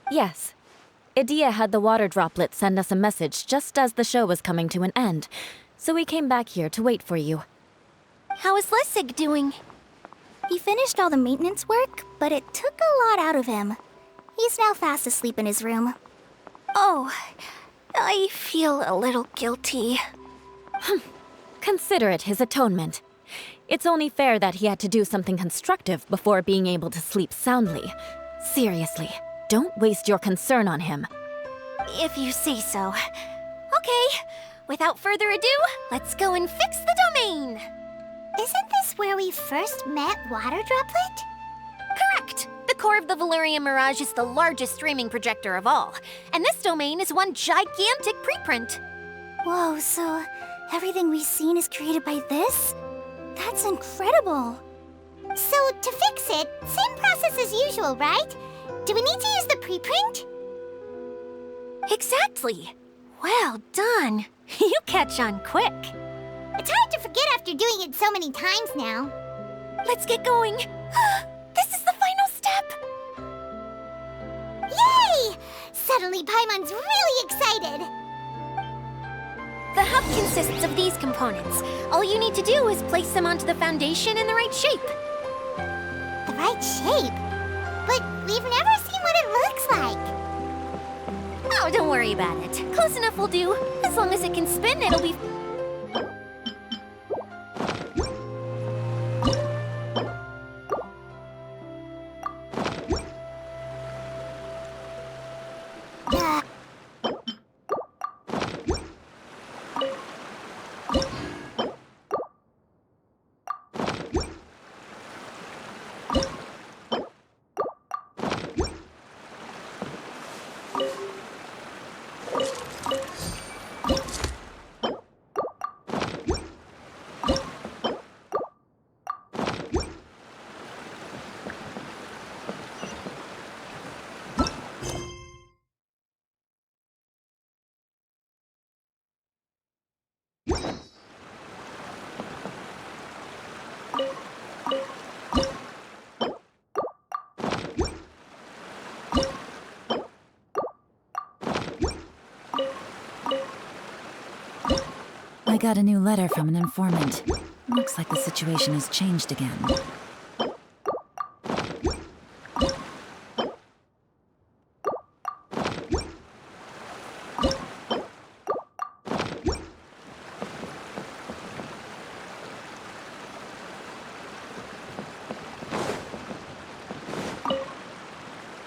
Yes. Idia had the water droplet send us a message just as the show was coming to an end, so we came back here to wait for you. How is Lessig doing? He finished all the maintenance work, but it took a lot out of him. He's now fast asleep in his room. Oh, I feel a little guilty. Consider it his atonement. It's only fair that he had to do something constructive before being able to sleep soundly. Seriously, don't waste your concern on him. If you say so. Okay, without further ado, let's go and fix the domain! Isn't this where we first met Water Droplet? Correct! The core of the Valerian Mirage is the largest streaming projector of all, and this domain is one gigantic preprint. Whoa, so everything we've seen is created by this? That's incredible! So, to fix it, same process as usual, right? Do we need to use the preprint? Exactly! Well done! You catch on quick! It's hard to forget after doing it so many times now. Let's get going! This is the final step! Yay! Suddenly Paimon's really excited! The hub consists of these components. All you need to do is place them onto the foundation in the right shape. The right shape? But we've never seen what it looks like. Oh, don't worry about it. Close enough will do. As long as it can spin, it'll be... I got a new letter from an informant. Looks like the situation has changed again.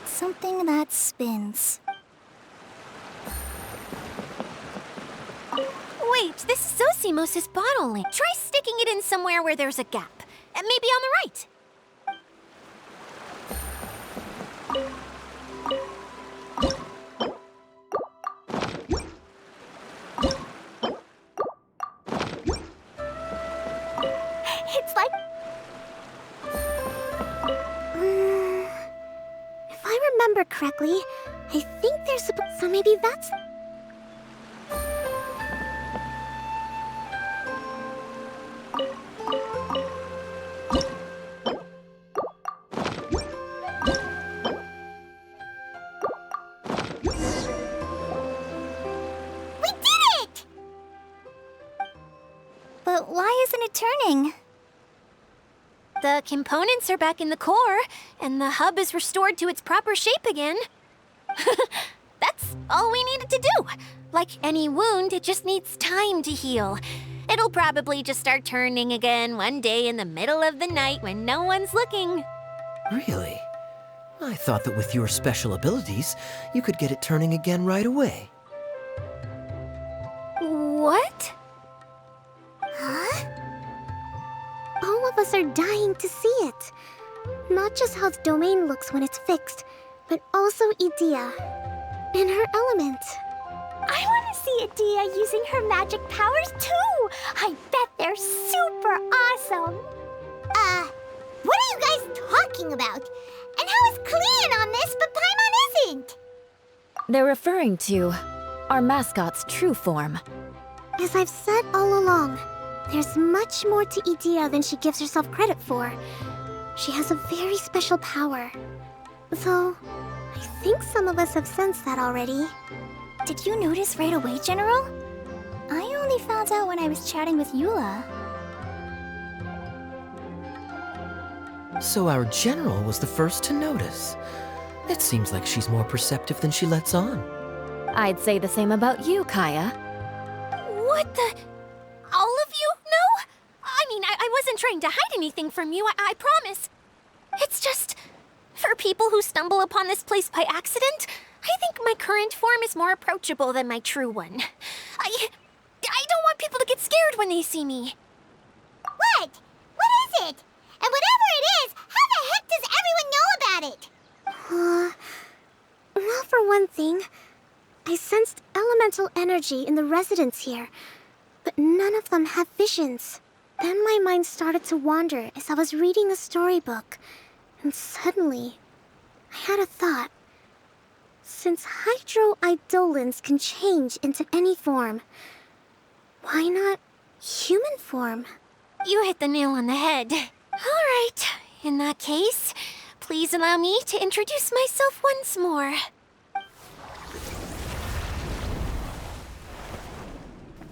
Something something that spins. Wait, this is Zosimos' bottle link. Try sticking it in somewhere where there's a gap. Maybe on the right. It's like... If I remember correctly, I think there's so maybe that's... We did it! But why isn't it turning? The components are back in the core, and the hub is restored to its proper shape again. That's all we needed to do. Like any wound, it just needs time to heal. It'll probably just start turning again one day in the middle of the night when no one's looking. Really? I thought that with your special abilities, you could get it turning again right away. What? Huh? All of us are dying to see it. Not just how the domain looks when it's fixed, but also Idea. In her element. I want to see Adia using her magic powers too! I bet they're super awesome! What are you guys talking about? And how is Kleon on this, but Paimon isn't? They're referring to our mascot's true form. As I've said all along, there's much more to Idea than she gives herself credit for. She has a very special power. Though, I think some of us have sensed that already. Did you notice right away, General? I only found out when I was chatting with Eula. So our general was the first to notice. It seems like she's more perceptive than she lets on. I'd say the same about you, Kaya. What the? All of you? No? I mean, I wasn't trying to hide anything from you, I promise. It's just, for people who stumble upon this place by accident, I think my current form is more approachable than my true one. I don't want people to get scared when they see me. What? What is it? And whatever it is, how the heck does everyone know about it? Well, for one thing, I sensed elemental energy in the residents here, but none of them have visions. Then my mind started to wander as I was reading a storybook, and suddenly, I had a thought. Since hydroidolins can change into any form, why not human form? You hit the nail on the head. All right, in that case, please allow me to introduce myself once more.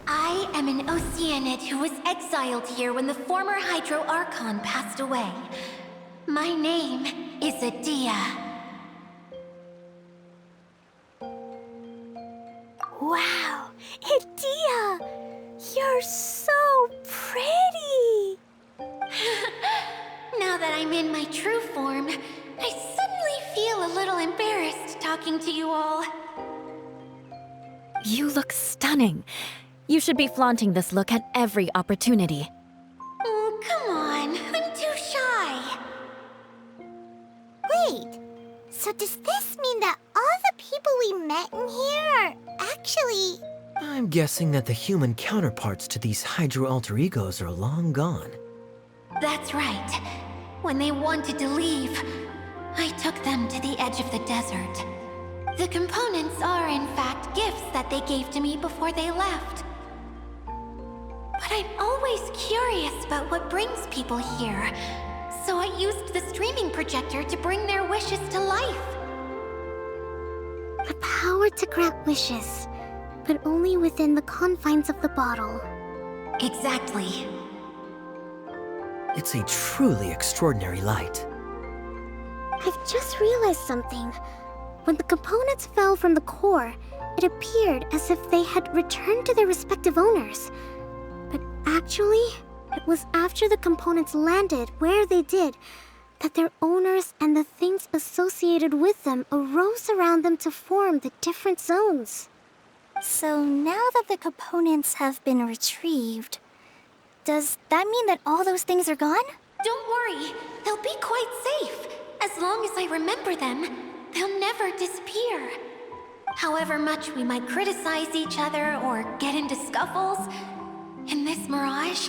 I am an Oceanid who was exiled here when the former Hydro Archon passed away. My name is Adia. Wow, Adia! You're so pretty! Now that I'm in my true form, I suddenly feel a little embarrassed talking to you all. You look stunning. You should be flaunting this look at every opportunity. Oh, come on. I'm too shy. Wait, so does this mean that all the people we met in here are actually... I'm guessing that the human counterparts to these Hydro alter egos are long gone. That's right. When they wanted to leave, I took them to the edge of the desert. The components are, in fact, gifts that they gave to me before they left. But I'm always curious about what brings people here, so I used the streaming projector to bring their wishes to life. The power to grant wishes, but only within the confines of the bottle. Exactly. It's a truly extraordinary light. I've just realized something. When the components fell from the core, it appeared as if they had returned to their respective owners. But actually, it was after the components landed where they did that their owners and the things associated with them arose around them to form the different zones. So now that the components have been retrieved, does that mean that all those things are gone? Don't worry, they'll be quite safe. As long as I remember them, they'll never disappear. However much we might criticize each other or get into scuffles, in this mirage,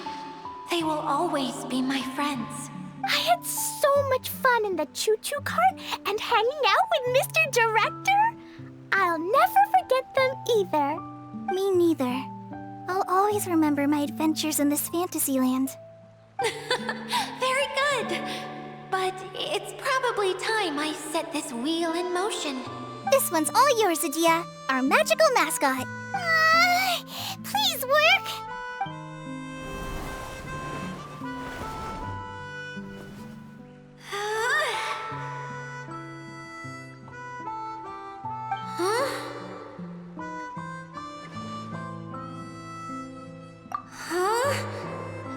they will always be my friends. I had so much fun in the choo-choo cart and hanging out with Mr. Director. I'll never forget them either. Me neither. I'll always remember my adventures in this fantasy land. Very good. But it's probably time I set this wheel in motion. This one's all yours, Adia, our magical mascot. Please work!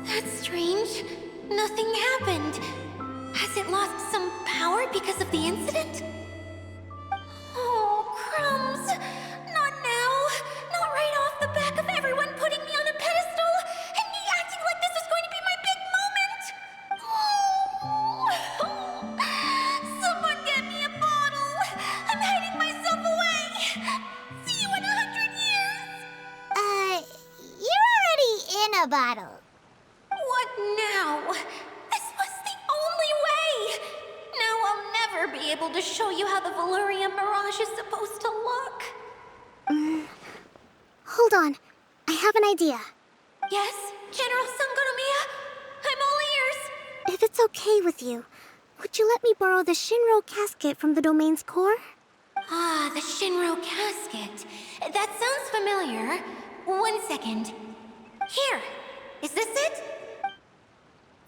That's strange. Nothing happened. Has it lost some power because of the incident? Oh, crumbs. Not now. Not right off the back of everyone putting me on a pedestal and me acting like this is going to be my big moment. Oh. Someone get me a bottle. I'm hiding myself away. See you in 100 years. You're already in a bottle. What now? This was the only way! Now I'll never be able to show you how the Valyria Mirage is supposed to look. Hold on. I have an idea. Yes, General Sangonomiya? I'm all ears. If it's okay with you, would you let me borrow the Shinro casket from the domain's core? Ah, the Shinro casket. That sounds familiar. 1 second. Here. Is this it?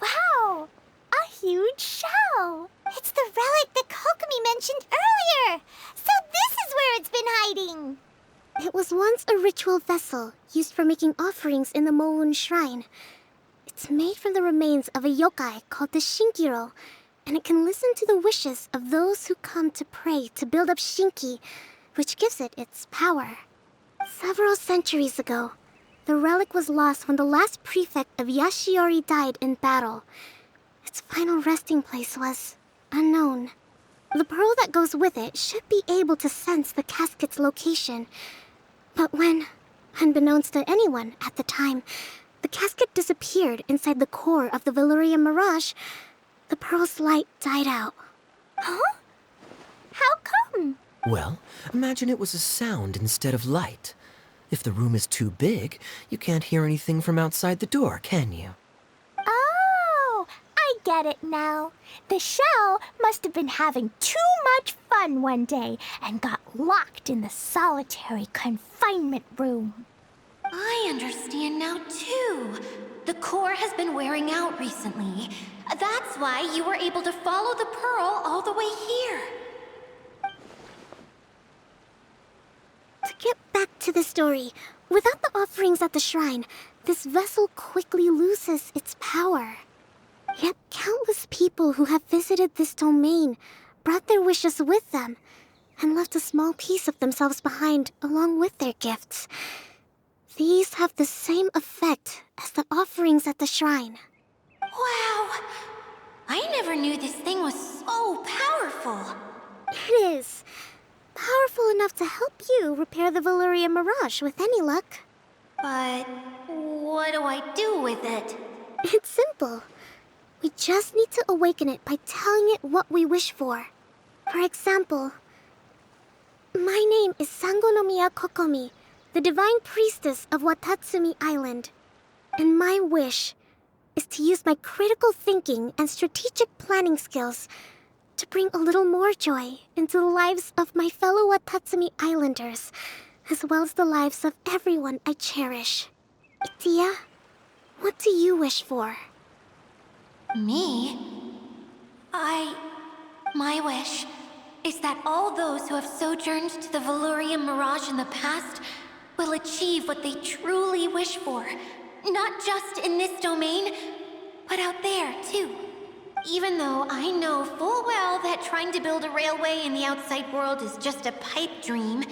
Wow! A huge shell! It's the relic that Kokomi mentioned earlier! So this is where it's been hiding! It was once a ritual vessel used for making offerings in the Moon Shrine. It's made from the remains of a yokai called the Shinkiro, and it can listen to the wishes of those who come to pray to build up Shinki, which gives it its power. Several centuries ago, the relic was lost when the last prefect of Yashiori died in battle. Its final resting place was unknown. The pearl that goes with it should be able to sense the casket's location. But when, unbeknownst to anyone at the time, the casket disappeared inside the core of the Valyria Mirage, the pearl's light died out. Huh? How come? Well, imagine it was a sound instead of light. If the room is too big, you can't hear anything from outside the door, can you? Oh, I get it now. The shell must have been having too much fun one day and got locked in the solitary confinement room. I understand now, too. The core has been wearing out recently. That's why you were able to follow the pearl all the way here. To get back to the story, without the offerings at the shrine, this vessel quickly loses its power. Yet countless people who have visited this domain brought their wishes with them and left a small piece of themselves behind along with their gifts. These have the same effect as the offerings at the shrine. Wow! I never knew this thing was so powerful. It is. Powerful enough to help you repair the Valyria Mirage with any luck. But what do I do with it? It's simple. We just need to awaken it by telling it what we wish for. For example, my name is Sangonomiya Kokomi, the divine priestess of Watatsumi Island. And my wish is to use my critical thinking and strategic planning skills to bring a little more joy into the lives of my fellow Watatsumi Islanders, as well as the lives of everyone I cherish. Itia, what do you wish for? Me? My wish is that all those who have sojourned to the Valyria Mirage in the past will achieve what they truly wish for. Not just in this domain, but out there, too. Even though I know full well that trying to build a railway in the outside world is just a pipe dream,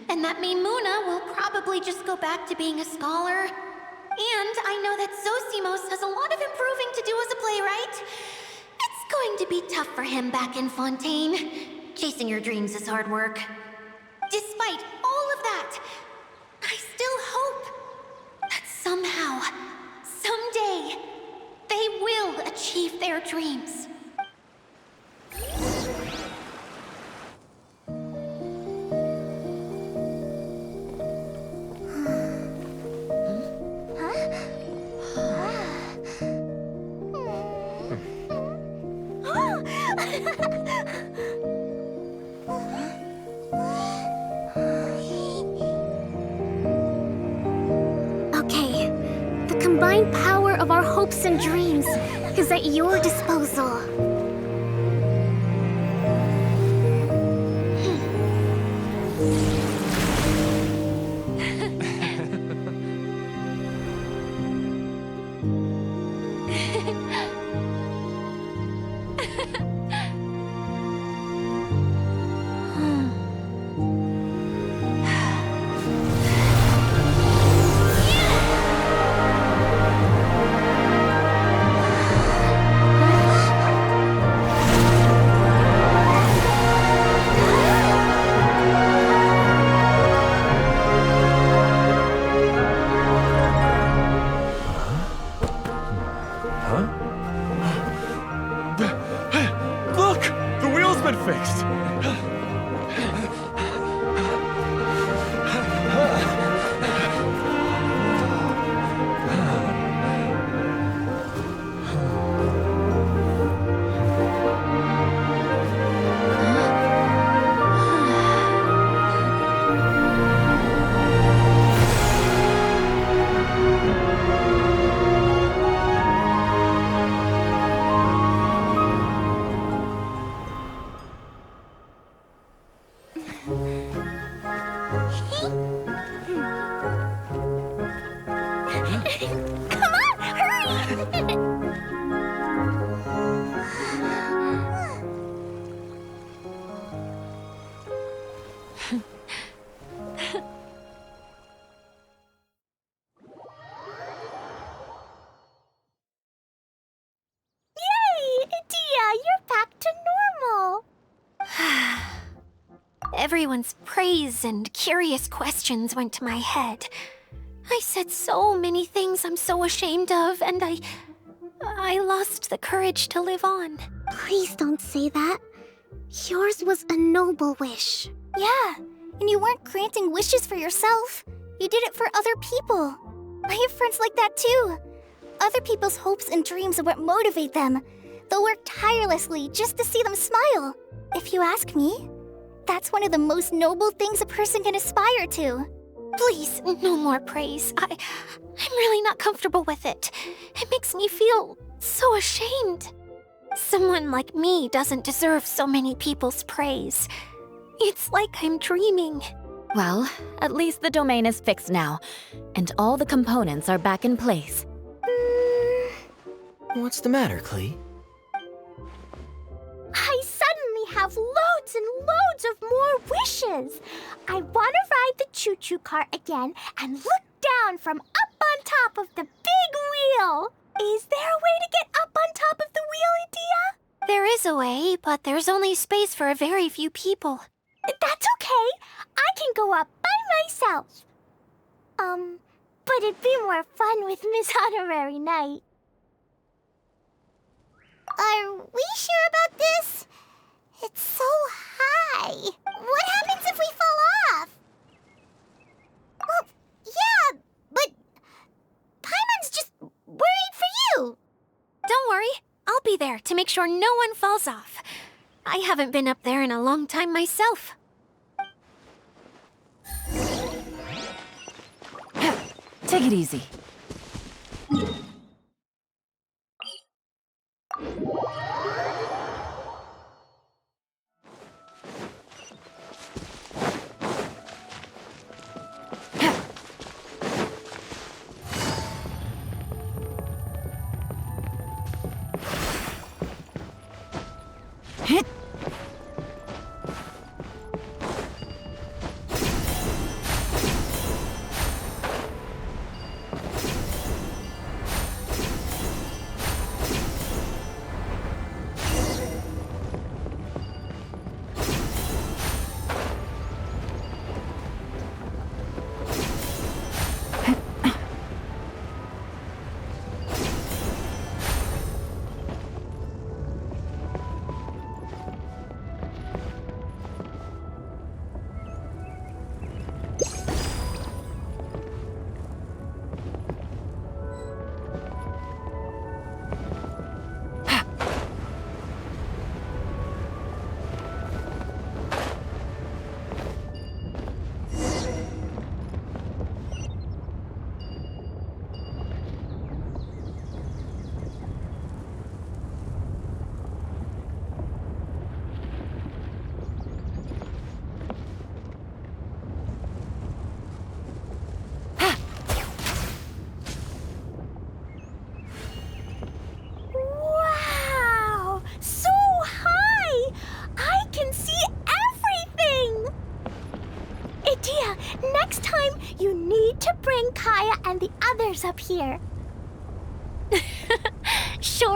and that Maimuna will probably just go back to being a scholar. And I know that Zosimos has a lot of improving to do as a playwright. It's going to be tough for him back in Fontaine. Chasing your dreams is hard work. Despite all of that, I still hope that somehow, someday, they will achieve their dreams. Okay, the combined power of our hopes and dreams is at your disposal. Look! The wheel's been fixed! Come on, hurry! Yay! Dia, you're back to normal! Everyone's praise and curious questions went to my head. I said so many things I'm so ashamed of, and I lost the courage to live on. Please don't say that. Yours was a noble wish. Yeah, and you weren't granting wishes for yourself. You did it for other people. I have friends like that too. Other people's hopes and dreams are what motivate them. They'll work tirelessly just to see them smile. If you ask me, that's one of the most noble things a person can aspire to. Please, no more praise. I'm really not comfortable with it. It makes me feel so ashamed. Someone like me doesn't deserve so many people's praise. It's like I'm dreaming. Well, at least the domain is fixed now, and all the components are back in place. What's the matter, Klee? I suddenly have loads and loads of more wishes. I want to ride the choo-choo cart again and look down from up on top of the big wheel. Is there a way to get up on top of the wheel, Adia? There is a way, but there's only space for a very few people. That's okay. I can go up by myself. But it'd be more fun with Miss Honorary Knight. Are we sure about this? It's so high. What happens if we fall off? Well, yeah, but Paimon's just worried for you. Don't worry, I'll be there to make sure no one falls off. I haven't been up there in a long time myself. Take it easy.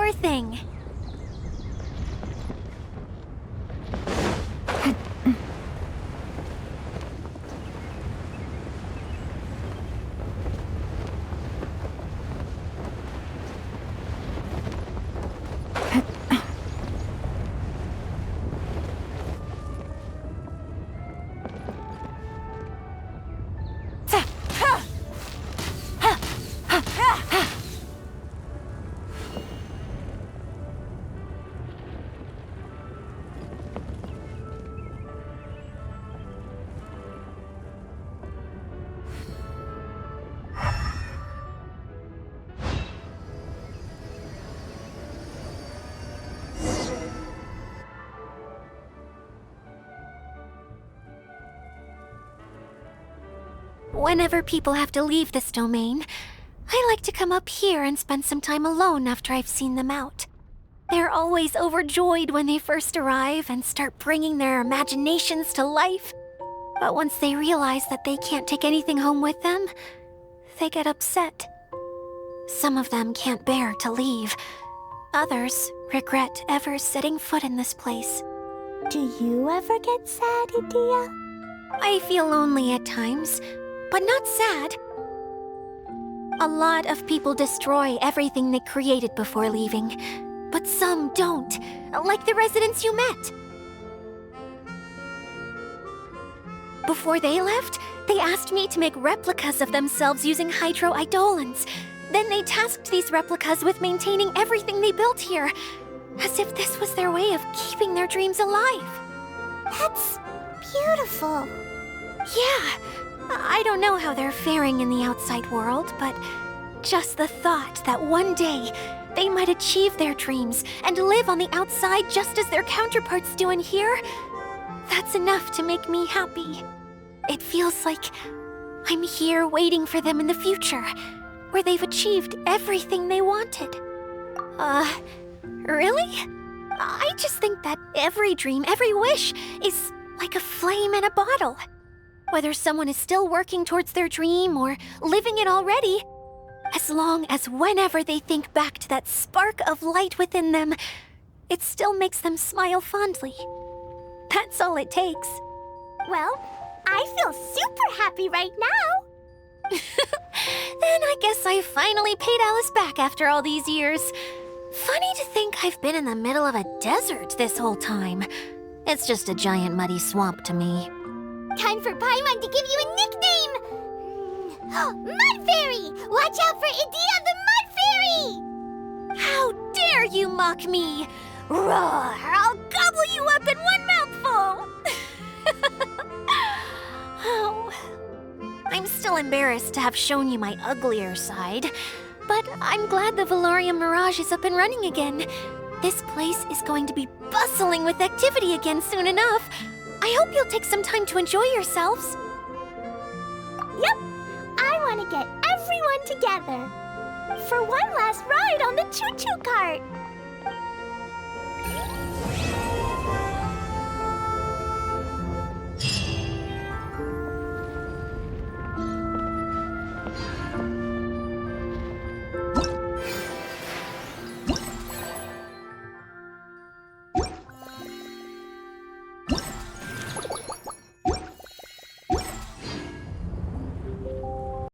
sure thing. Whenever people have to leave this domain, I like to come up here and spend some time alone after I've seen them out. They're always overjoyed when they first arrive and start bringing their imaginations to life. But once they realize that they can't take anything home with them, they get upset. Some of them can't bear to leave. Others regret ever setting foot in this place. Do you ever get sad, Idia? I feel lonely at times, but not sad. A lot of people destroy everything they created before leaving, but some don't, like the residents you met. Before they left, they asked me to make replicas of themselves using hydro-eidolons. Then they tasked these replicas with maintaining everything they built here, as if this was their way of keeping their dreams alive. That's beautiful. Yeah, I don't know how they're faring in the outside world, but just the thought that one day they might achieve their dreams and live on the outside just as their counterparts do in here, that's enough to make me happy. It feels like I'm here waiting for them in the future, where they've achieved everything they wanted. Really? I just think that every dream, every wish is like a flame in a bottle. Whether someone is still working towards their dream or living it already, as long as whenever they think back to that spark of light within them, it still makes them smile fondly. That's all it takes. Well, I feel super happy right now. Then I guess I finally paid Alice back after all these years. Funny to think I've been in the middle of a desert this whole time. It's just a giant muddy swamp to me. Time for Paimon to give you a nickname! Mud Fairy! Watch out for Idia the Mud Fairy! How dare you mock me! Roar! I'll gobble you up in one mouthful! Oh, I'm still embarrassed to have shown you my uglier side, but I'm glad the Valorium Mirage is up and running again. This place is going to be bustling with activity again soon enough. I hope you'll take some time to enjoy yourselves. Yep, I want to get everyone together for one last ride on the choo-choo cart.